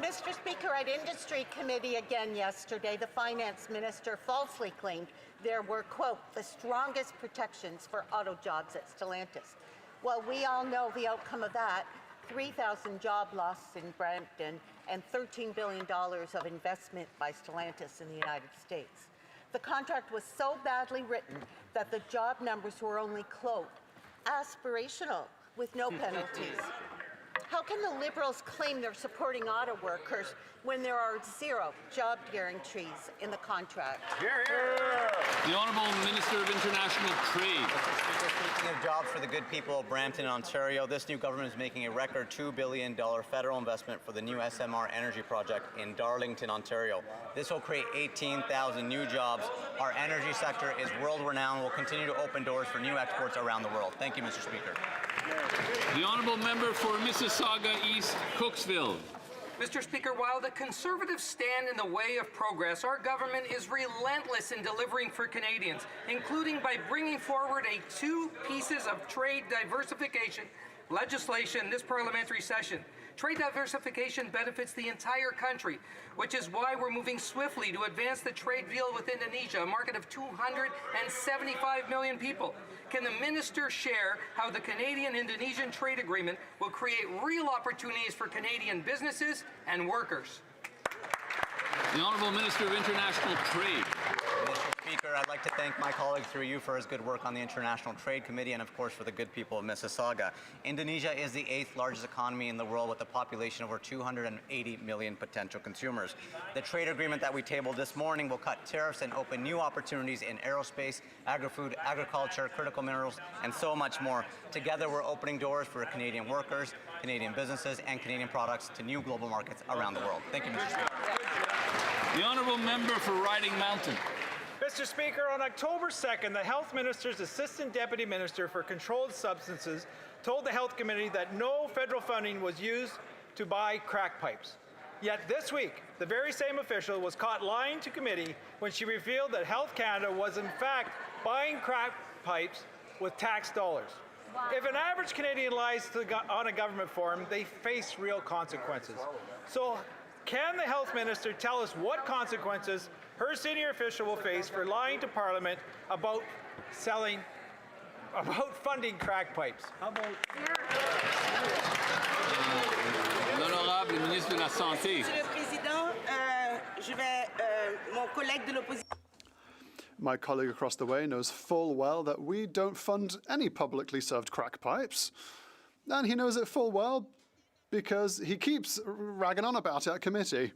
Mr. Speaker, at Industry Committee again yesterday, the Finance Minister falsely claimed there were, quote, the strongest protections for auto jobs at Stellantis. Well, we all know the outcome of that, 3,000 job losses in Brampton and $13 billion of investment by Stellantis in the United States. The contract was so badly written that the job numbers were only, quote, aspirational with no penalties. How can the Liberals claim they're supporting auto workers when there are zero job guarantees in the contract? The Honourable Minister of International Trade. Speaking of jobs for the good people of Brampton, Ontario, this new government is making a record $2 billion federal investment for the new SMR energy project in Darlington, Ontario. This will create 18,000 new jobs. Our energy sector is world-renowned. We'll continue to open doors for new exports around the world. Thank you, Mr. Speaker. The Honourable Member for Mississauga East, Cooksville. Mr. Speaker, while the Conservatives stand in the way of progress, our government is relentless in delivering for Canadians, including by bringing forward two pieces of trade diversification legislation this parliamentary session. Trade diversification benefits the entire country, which is why we're moving swiftly to advance the trade deal with Indonesia, a market of 275 million people. Can the minister share how the Canadian-Indonesian trade agreement will create real opportunities for Canadian businesses and workers? The Honourable Minister of International Trade. Mr. Speaker, I'd like to thank my colleague through you for his good work on the International Trade Committee and, of course, for the good people of Mississauga. Indonesia is the 8th largest economy in the world with a population of over 280 million potential consumers. The trade agreement that we tabled this morning will cut tariffs and open new opportunities in aerospace, agri-food, agriculture, critical minerals, and so much more. Together, we're opening doors for Canadian workers, Canadian businesses, and Canadian products to new global markets around the world. Thank you, Mr. Speaker. The Honourable Member for Riding Mountain. Mr. Speaker, on October 2nd, the Health Minister's Assistant Deputy Minister for Controlled Substances told the Health Committee that no federal funding was used to buy crack pipes. Yet this week, the very same official was caught lying to committee when she revealed that Health Canada was in fact buying crack pipes with tax dollars. Wow. If an average Canadian lies on a government forum, they face real consequences. So, can the Health Minister tell us what consequences her senior official will face for lying to Parliament about funding crack pipes? How about L'Honorable Ministre de la Santé. Monsieur le Président, mon collègue de l'opposition. My colleague across the way knows full well that we don't fund any publicly served crack pipes. And he knows it full well because he keeps ragging on about it at committee.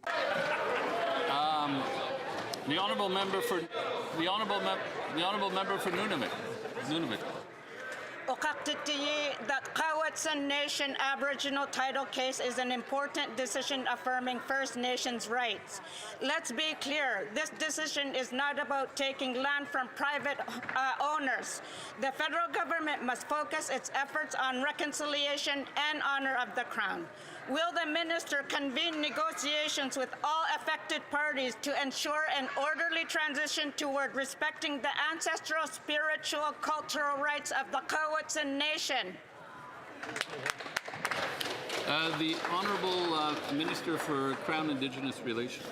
The Honourable Member for Nunavut. Okaktitiyi, the Cowetson Nation Aboriginal title case is an important decision affirming First Nations rights. Let's be clear, this decision is not about taking land from private owners. The federal government must focus its efforts on reconciliation and honor of the Crown. Will the minister convene negotiations with all affected parties to ensure an orderly transition toward respecting the ancestral, spiritual, cultural rights of the Cowetson Nation? The Honourable Minister for Crown Indigenous Relations.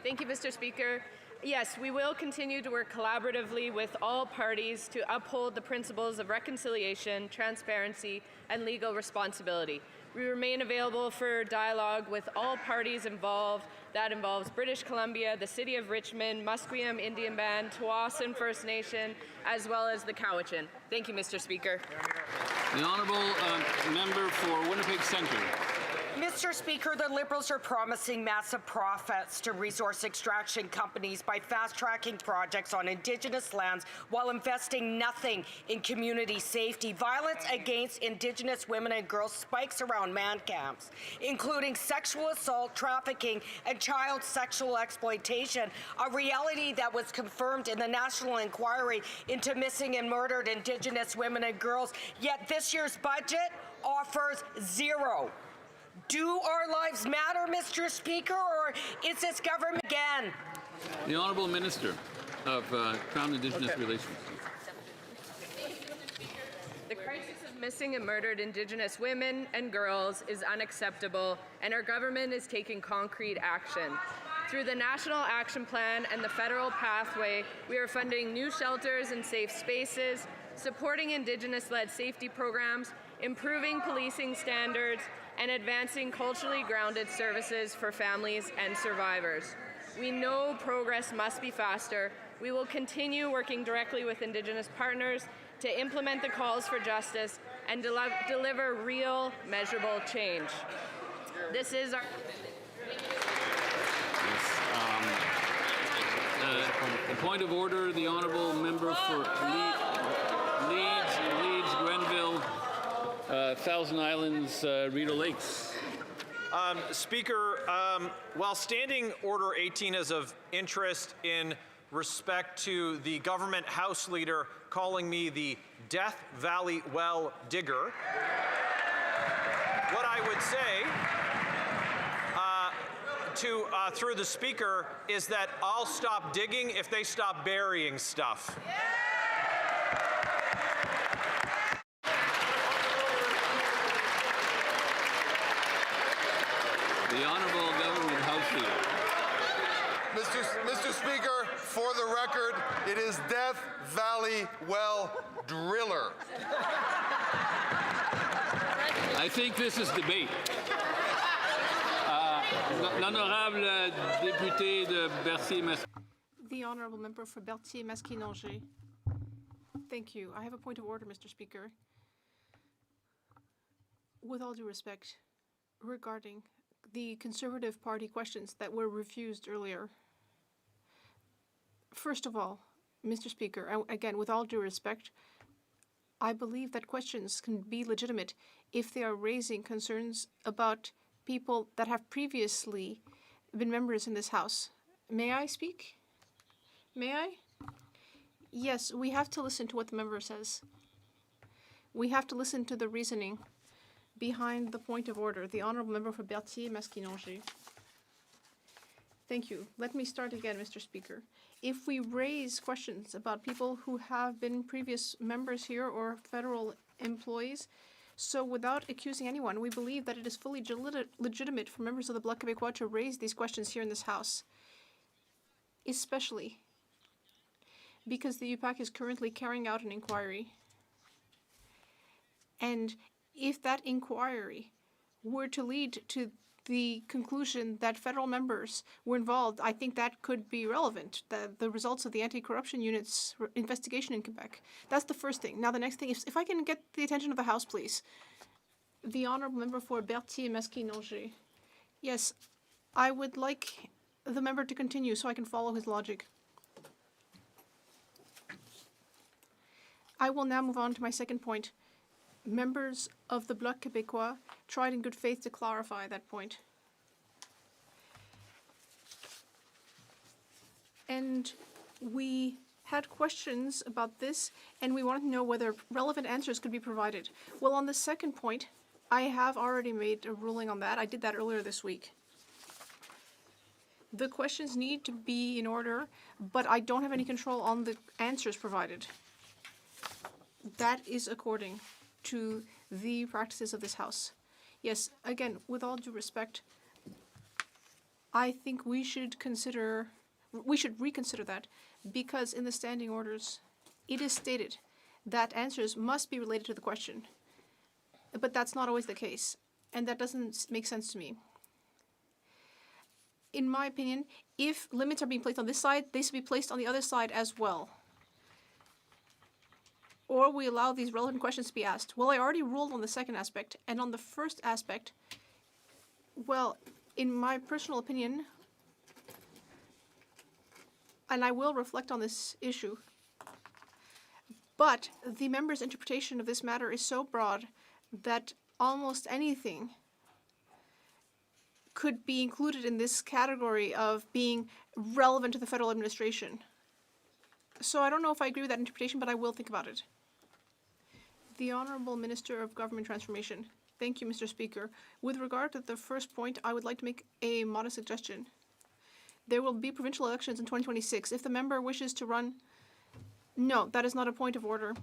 Thank you, Mr. Speaker. Yes, we will continue to work collaboratively with all parties to uphold the principles of reconciliation, transparency, and legal responsibility. We remain available for dialogue with all parties involved That involves British Columbia, the City of Richmond, Musqueam Indian Band, Tsawwassen First Nation, as well as the Cowichan. Thank you, Mr. Speaker. The honourable member for Winnipeg Centre. Mr. Speaker, the Liberals are promising massive profits to resource extraction companies by fast-tracking projects on Indigenous lands while investing nothing in community safety. Violence against Indigenous women and girls spikes around man camps, including sexual assault, trafficking, and child sexual exploitation, a reality that was confirmed in the National Inquiry into Missing and Murdered Indigenous Women and Girls. Yet this year's budget offers zero. Do our lives matter, Mr. Speaker, or is this government again? The Honourable Minister of Crown Indigenous Relations. The crisis of missing and murdered Indigenous women and girls is unacceptable, and our government is taking concrete action. Through the National Action Plan and the federal pathway, we are funding new shelters and safe spaces, supporting Indigenous-led safety programs, improving policing standards, and advancing culturally grounded services for families and survivors. We know progress must be faster. We will continue working directly with Indigenous partners to implement the calls for justice and deliver real, measurable change. This is our The point of order, the honourable member for Leeds, Grenville, Thousand Islands, Rideau Lakes. Speaker, while Standing Order 18 is of interest in respect to the government House Leader calling me the Death Valley well digger, what I would say through the Speaker is that I'll stop digging if they stop burying stuff. The Honourable Government House Leader. Mr. Speaker, for the record, it is Death Valley well driller. I think this is debate. L'honorable député de Berthier-Masquinongé. The Honourable Member for Berthier-Masquinongé. Thank you. I have a point of order, Mr. Speaker. With all due respect, regarding the Conservative Party questions that were refused earlier. First of all, Mr. Speaker, again, with all due respect, I believe that questions can be legitimate if they are raising concerns about people that have previously been members in this House. May I speak? May I? Yes, we have to listen to what the member says. We have to listen to the reasoning behind the point of order. The Honourable Member for Berthier-Masquinongé. Thank you. Let me start again, Mr. Speaker. If we raise questions about people who have been previous members here or federal employees, so without accusing anyone, we believe that it is fully legitimate for members of the Bloc Québécois to raise these questions here in this House, especially because the UPAC is currently carrying out an inquiry. And if that inquiry were to lead to the conclusion that federal members were involved, I think that could be relevant, the results of the anti-corruption unit's investigation in Quebec. That's the first thing. Now, the next thing, if I can get the attention of the House, please. The Honourable Member for Berthier-Masquinongé. Yes, I would like the member to continue so I can follow his logic. I will now move on to my second point. Members of the Bloc Québécois tried in good faith to clarify that point. And we had questions about this, and we wanted to know whether relevant answers could be provided. Well, on the second point, I have already made a ruling on that. I did that earlier this week. The questions need to be in order, but I don't have any control on the answers provided. That is according to the practices of this House. Yes, again, with all due respect, I think we should reconsider that, because in the standing orders, it is stated that answers must be related to the question. But that's not always the case, and that doesn't make sense to me. in my opinion, if limits are being placed on this side, they should be placed on the other side as well. Or we allow these relevant questions to be asked. Well, I already ruled on the second aspect, and on the first aspect, well, in my personal opinion, and I will reflect on this issue, but the member's interpretation of this matter is so broad that almost anything could be included in this category of being relevant to the federal administration. So I don't know if I agree with that interpretation, but I will think about it. The Honourable Minister of Government Transformation. Thank you, Mr. Speaker. With regard to the first point, I would like to make a modest suggestion. There will be provincial elections in 2026. If the member wishes to run... No, that is not a point of order.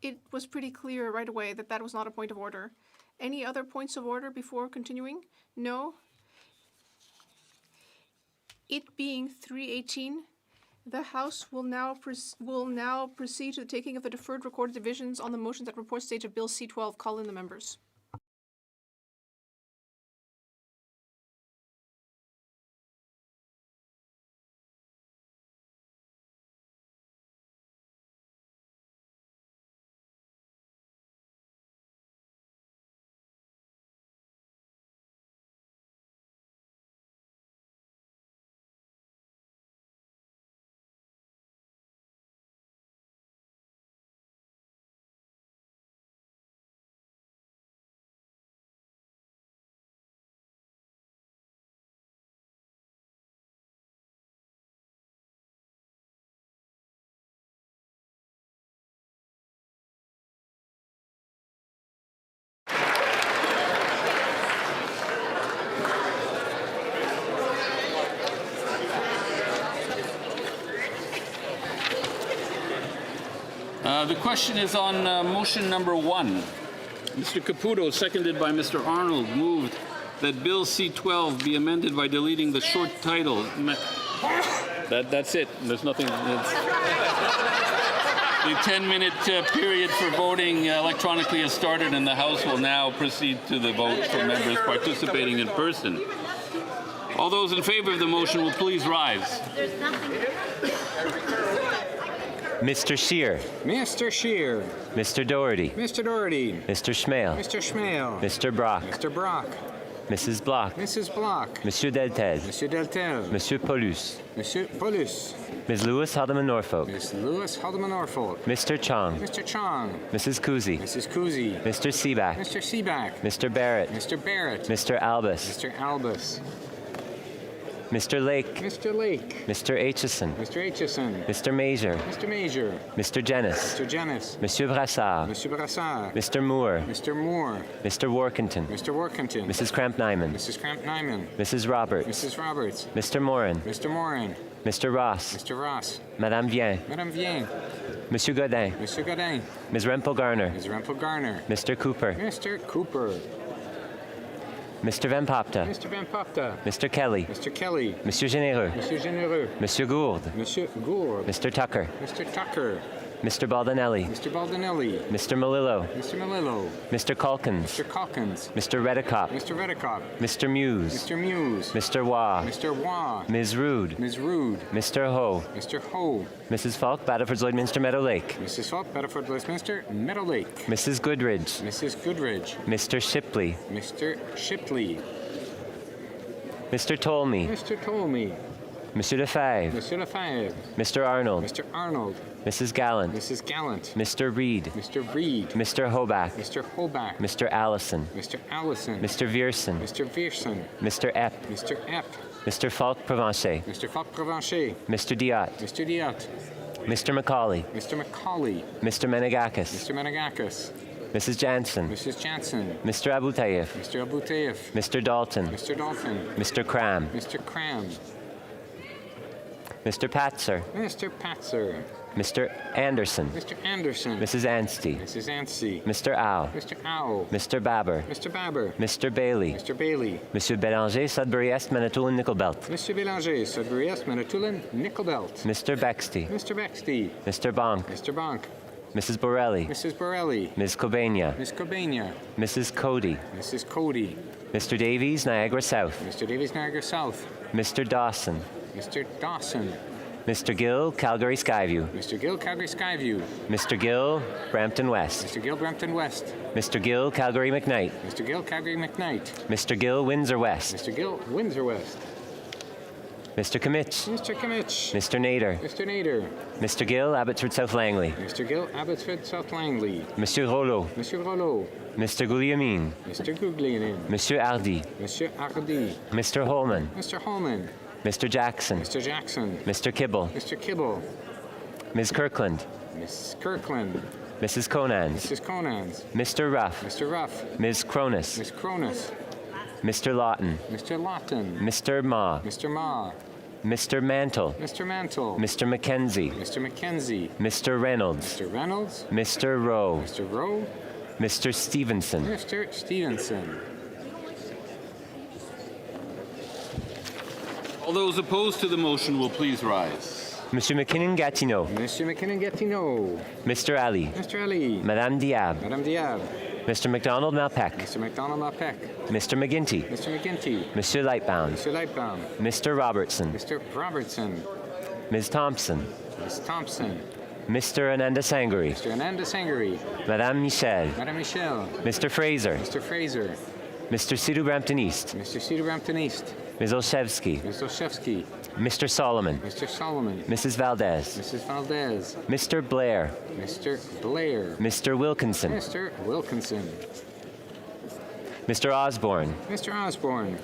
It was pretty clear right away that that was not a point of order. Any other points of order before continuing? No? It being 3:18, the House will now proceed to the taking of the deferred recorded divisions on the motions at report stage of Bill C-12. Call in the members. The question is on motion number 1. Mr. Caputo, seconded by Mr. Arnold, moved that Bill C-12 be amended by deleting the short title. That's it. There's nothing. The 10-minute period for voting electronically has started, and the House will now proceed to the vote for members participating in person. All those in favor of the motion will please rise. There's nothing. Mr. Scheer. Mr. Scheer. Mr. Doherty. Mr. Doherty. Mr. Schmale. Mr. Schmale. Mr. Brock. Mr. Brock. Mrs. Bloch. Mrs. Bloch. Monsieur Deltel. Monsieur Deltel. Monsieur Paulus. Monsieur Paulus. Ms. Lewis Haldeman Norfolk. Ms. Lewis Haldeman Norfolk. Mr. Chong. Mr. Chong. Mrs. Kuzi. Mrs. Kuzi. Mr. Seaback. Mr. Seaback. Mr. Barrett. Mr. Barrett. Mr. Albus. Mr. Albus. Mr. Lake. Mr. Lake. Mr. Aitchison. Mr. Aitchison. Mr. Major. Mr. Major. Mr. Jennis. Mr. Jennis. Monsieur Brassard. Monsieur Brassard. Mr. Moore. Mr. Moore. Mr. Workington. Mr. Workington. Mrs. Cramp-Nyman. Mrs. Cramp-Nyman. Mrs. Roberts. Mrs. Roberts. Mr. Morin. Mr. Morin. Mr. Ross. Mr. Ross. Madame Vien. Madame Vien. Monsieur Godin. Monsieur Godin. Ms. Rempel-Garner. Ms. Rempel-Garner. Mr. Cooper. Mr. Cooper. Mr. Van Popta. Mr. Van Popta. Mr. Kelly. Mr. Kelly. Monsieur Généreux. Monsieur Généreux. Monsieur Gould. Monsieur Gould. Mr. Tucker. Mr. Tucker. Mr. Baldinelli. Mr. Baldinelli. Mr. Malillo. Mr. Malillo. Mr. Calkins. Mr. Calkins. Mr. Redicop. Mr. Redicop. Mr. Muse. Mr. Muse. Mr. Waugh. Mr. Waugh. Ms. Rude. Ms. Rude. Mr. Ho. Mr. Ho. Mrs. Falk, Battleford Lloydminster Meadow Lake. Mrs. Falk, Battleford Lloydminster Meadow Lake. Mrs. Goodridge. Mrs. Goodridge. Mr. Shipley. Mr. Shipley. Mr. Tolmie. Mr. Tolmie. Monsieur Lefebvre. Monsieur Lefebvre. Mr. Arnold. Mr. Arnold. Mrs. Gallant. Mrs. Gallant. Mr. Reed. Mr. Reed. Mr. Hoback. Mr. Hoback. Mr. Allison. Mr. Allison. Mr. Vierson. Mr. Vierson. Mr. Epp. Mr. Epp. Mr. Falk Provencher. Mr. Falk Provencher. Mr. Diot. Mr. Diot. Mr. Macaulay. Mr. Macaulay. Mr. Menegakis. Mr. Menegakis. Mrs. Jansen. Mrs. Jansen. Mr. Abutayev. Mr. Abutayev. Mr. Dalton. Mr. Dalton. Mr. Cram. Mr. Cram. Mr. Patzer. Mr. Patzer. Mr. Anderson. Mr. Anderson. Mrs. Anstey. Mrs. Anstey. Mr. Au. Mr. Au. Mr. Babber. Mr. Babber. Mr. Bailey. Mr. Bailey. Monsieur Bélanger, Sudbury Est, Manitoulin, Nickelbelt. Monsieur Bélanger, Sudbury Est, Manitoulin, Nickelbelt. Mr. Bexty. Mr. Bexty. Mr. Bonk. Mr. Bonk. Mrs. Borelli. Mrs. Borelli. Ms. Kobania. Ms. Kobania. Mrs. Cody. Mrs. Cody. Mr. Davies, Niagara South. Mr. Davies, Niagara South. Mr. Dawson. Mr. Dawson. Mr. Gill, Calgary Skyview. Mr. Gill, Calgary Skyview. Mr. Gill, Brampton West. Mr. Gill, Brampton West. Mr. Gill, Calgary McKnight. Mr. Gill, Calgary McKnight. Mr. Gill, Windsor West. Mr. Gill, Windsor West. Mr. Kimmich. Mr. Kimmich. Mr. Nader. Mr. Nader. Mr. Gill, Abbotsford South Langley. Mr. Gill, Abbotsford South Langley. Monsieur Rollo. Monsieur Rollo. Mr. Guglielmin. Mr. Guglielmin. Monsieur Hardy. Monsieur Hardy. Mr. Holman. Mr. Holman. Mr. Jackson. Mr. Jackson. Mr. Kibble. Mr. Kibble. Ms. Kirkland. Miss Kirkland. Mrs. Conans. Mrs. Conans. Mr. Ruff. Mr. Ruff. Ms. Cronus. Miss Cronus. Mr. Lawton. Mr. Lawton. Mr. Ma. Mr. Ma. Mr. Mantle. Mr. Mantle. Mr. Mackenzie. Mr. Mackenzie. Mr. Reynolds. Mr. Reynolds. Mr. Rowe. Mr. Rowe. Mr. Stevenson. Mr. Stevenson. All those opposed to the motion will please rise. Monsieur McKinnon-Gatineau. Monsieur McKinnon-Gatineau. Mr. Ali. Mr. Ali. Madame Diab. Madame Diab. Mr. McDonald-Malpeck. Mr. McDonald-Malpeck. Mr. McGinty. Mr. McGinty. Monsieur Lightbound. Mr. Lightbound. Mr. Robertson. Mr. Robertson. Ms. Thompson. Ms. Thompson. Mr. Ananda Sangari. Mr. Ananda Sangari. Madame Michel. Madame Michel. Mr. Fraser. Mr. Fraser. Mr. Sidhu Brampton East. Mr. Cedar Brampton East. Ms. Olszewski. Ms. Olszewski. Mr. Solomon. Mr. Solomon. Mrs. Valdez. Mrs. Valdez. Mr. Blair. Mr. Blair. Mr. Wilkinson. Mr. Wilkinson. Mr. Osborne. Mr. Osborne.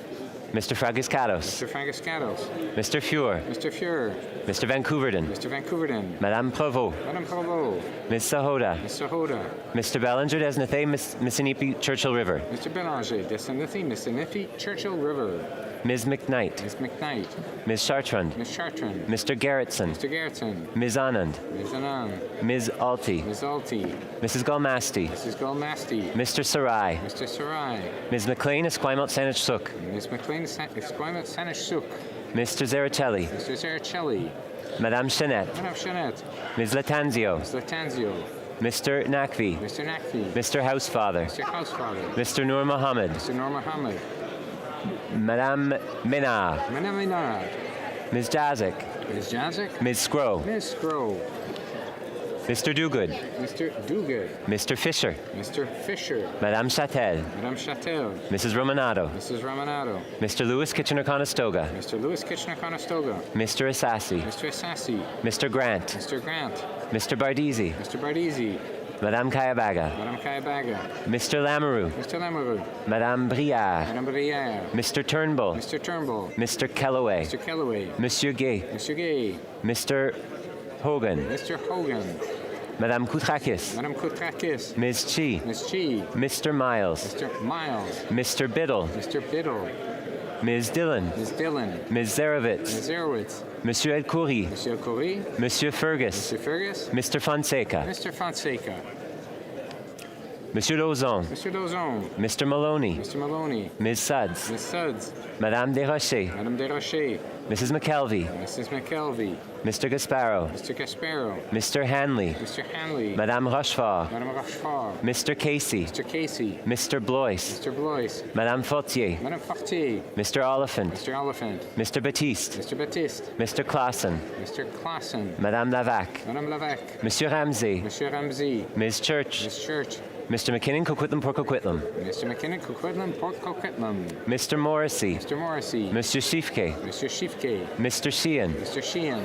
Mr. Fragiscatos. Mr. Fragiscatos. Mr. Fuhr. Mr. Fuhr. Mr. Vancouverden. Mr. Vancouverden. Madame Provost. Madame Provost. Ms. Sahoda. Ms. Sahoda. Mr. Bellinger, Desnathay, Missinipi, Churchill River. Mr. Belanger, Desnathay, Missinipi, Churchill River. Ms. McKnight. Ms. McKnight. Ms. Chartrand. Ms. Chartrand. Mr. Gerritsen. Mr. Gerritsen. Ms. Anand. Ms. Anand. Ms. Alti. Ms. Alti. Mrs. Galmasti. Mrs. Galmasti. Mr. Sarai. Mr. Sarai. Ms. McLean, Esquimalt Saanich Suk. Ms. McLean, Esquimalt Saanich Suk. Mr. Zaricelli. Mr. Zaricelli. Madame Chanette. Madame Chanette. Ms. Latanzio. Ms. Latanzio. Mr. Nakvi. Mr. Nakvi. Mr. Housefather. Mr. Housefather. Mr. Nur Mohammed. Mr. Nur Mohammed. Madame Menard. Madame Menard. Ms. Jazik. Ms. Jazik. Ms. Scrow. Ms. Scrow. Mr. Dogood. Mr. Dogood. Mr. Fisher. Mr. Fisher. Madame Chatel. Madame Chatel. Mrs. Romanado. Mrs. Romanado. Mr. Lewis Kitchener-Conestoga. Mr. Lewis Kitchener-Conestoga. Mr. Assassi. Mr. Assassi. Mr. Grant. Mr. Grant. Mr. Bardisi. Mr. Bardisi. Madame Kayabaga. Madame Kayabaga. Mr. Lamoureux. Mr. Lamoureux. Madame Briard. Madame Brière. Mr. Turnbull. Mr. Turnbull. Mr. Kellaway. Mr. Kellaway. Monsieur Gay. Mr. Gay. Mr. Hogan. Mr. Hogan. Madame Koutrakis. Madame Koutrakis. Ms. Chi. Ms. Chi. Mr. Miles. Mr. Miles. Mr. Biddle. Mr. Biddle. Ms. Dillon. Ms. Dillon. Ms. Zarevitz. Ms. Zarowitz. Monsieur El Khoury. Monsieur El Khoury. Monsieur Fergus. Mr. Fergus. Mr. Fonseca. Mr. Fonseca. Monsieur Lauzon. Mr. Lauzon. Mr. Maloney. Mr. Maloney. Ms. Suds. Ms. Suds. Madame Desrochers. Madame Desrochers. Mrs. McKelvey. Mrs. McKelvey. Mr. Gasparo. Mr. Gasparo. Mr. Hanley. Mr. Hanley. Madame Rochefort. Madame Rochefort. Mr. Casey. Mr. Casey. Mr. Blois. Mr. Blois. Madame Fortier. Madame Fortier. Mr. Oliphant. Mr. Oliphant. Mr. Baptiste. Mr. Baptiste. Mr. Clausen. Mr. Clausen. Madame Lavac. Madame Lavac. Monsieur Ramsey. Monsieur Ramsey. Ms. Church. Ms. Church. Mr. McKinnon, Coquitlam, Port Coquitlam. Mr. McKinnon, Coquitlam, Port Coquitlam. Mr. Morrissey. Mr. Morrissey. Monsieur Shifke. Mr. Shifke. Mr. Sheehan. Mr. Sheehan.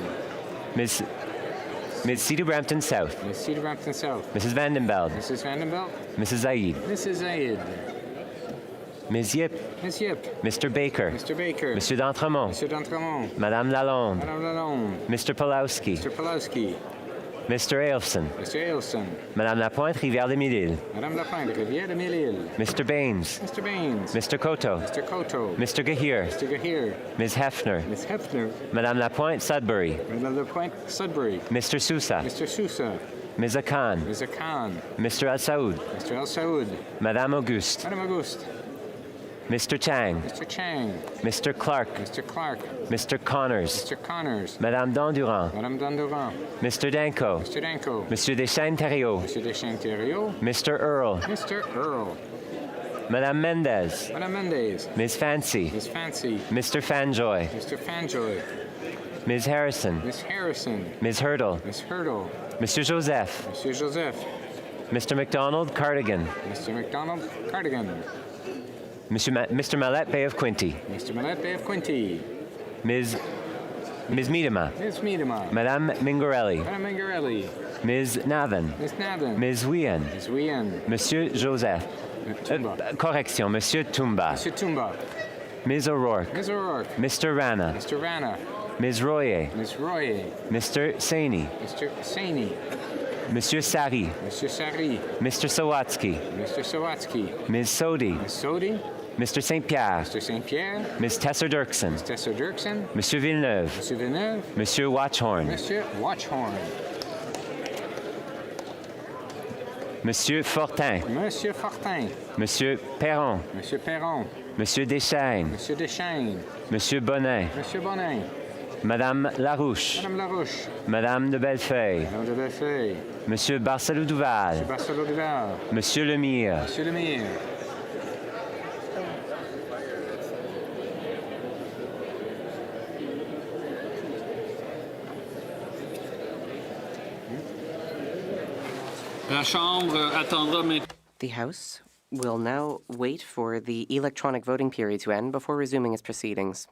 Ms. Cedar Brampton South. Ms. Cedar Brampton South. Mrs. Vandenbeld. Mrs. Vandenbelt. Mrs. Zaid. Mrs. Zaid. Ms. Yip. Ms. Yip. Mr. Baker. Mr. Baker. Monsieur d'Entremont. Monsieur d'Entremont. Madame Lalonde. Madame Lalonde. Mr. Pulowski. Mr. Pulowski. Mr. Ailson. Mr. Ailson. Madame Lapointe, Rivière-des-Mille-Îles. Madame Lapointe, Rivière-des-Mille-Îles. Mr. Baines. Mr. Baines. Mr. Coteau. Mr. Coteau. Mr. Gahir. Mr. Gahir. Ms. Hefner. Ms. Hefner. Madame Lapointe, Sudbury. Madame Lapointe, Sudbury. Mr. Sousa. Mr. Sousa. Ms. Akan. Ms. Akan. Mr. Al Saoud. Mr. Al Saoud. Madame Auguste. Madame Auguste. Mr. Chang. Mr. Chang. Mr. Clark. Mr. Clark. Mr. Connors. Mr. Connors. Madame Dandurand. Madame Dandurand. Mr. Danko. Mr. Danko. Monsieur Deschênes-Thériault. Monsieur Deschênes-Thériault. Mr. Earl. Mr. Earl. Madame Mendez. Madame Mendez. Ms. Fancy. Miss Fancy. Mr. Fanjoy. Mr. Fanjoy. Ms. Harrison. Miss Harrison. Ms. Hurdle. Miss Hurdle. Monsieur Joseph. Monsieur Joseph. Mr. McDonald Cardigan. Mr. McDonald Cardigan. Mr. Mallet Bay of Quinty. Mr. Mallet Bay of Quinty. Ms. Miedema. Miss Miedema. Madame Mingarelli. Madame Mingarelli. Ms. Navin. Miss Navin. Ms. Wien. Miss Wien. Monsieur Joseph. Correction, Monsieur Toumba. Monsieur Toumba. Ms. O'Rourke. Ms. O'Rourke. Mr. Rana. Mr. Rana. Ms. Royer. Miss Royer. Mr. Saini. Mr. Saini. Monsieur Sari. Monsieur Sari. Mr. Sawatsky. Mr. Sawatsky. Ms. Sodi. Miss Sodi. Mr. St. Pierre. Mr. St. Pierre. Ms. Tesser Dirksen. Miss Tessa Dirksen. Monsieur Villeneuve. Monsieur Villeneuve. Monsieur Watchhorn. Monsieur Watchhorn. Monsieur Fortin. Monsieur Fortin. Monsieur Perron. Monsieur Perron. Monsieur Deschênes. Monsieur Deschênes. Monsieur Bonin. Monsieur Bonin. Madame Larouche. Madame Larouche. Madame de Bellefeuille. Madame de Bellefeuille. Monsieur Barcelou-Duval. Monsieur Barcelou-Duval. Monsieur Lemire. Monsieur Lemire. La Chambre attendra maintenant. The House will now wait for the electronic voting period to end before resuming its proceedings.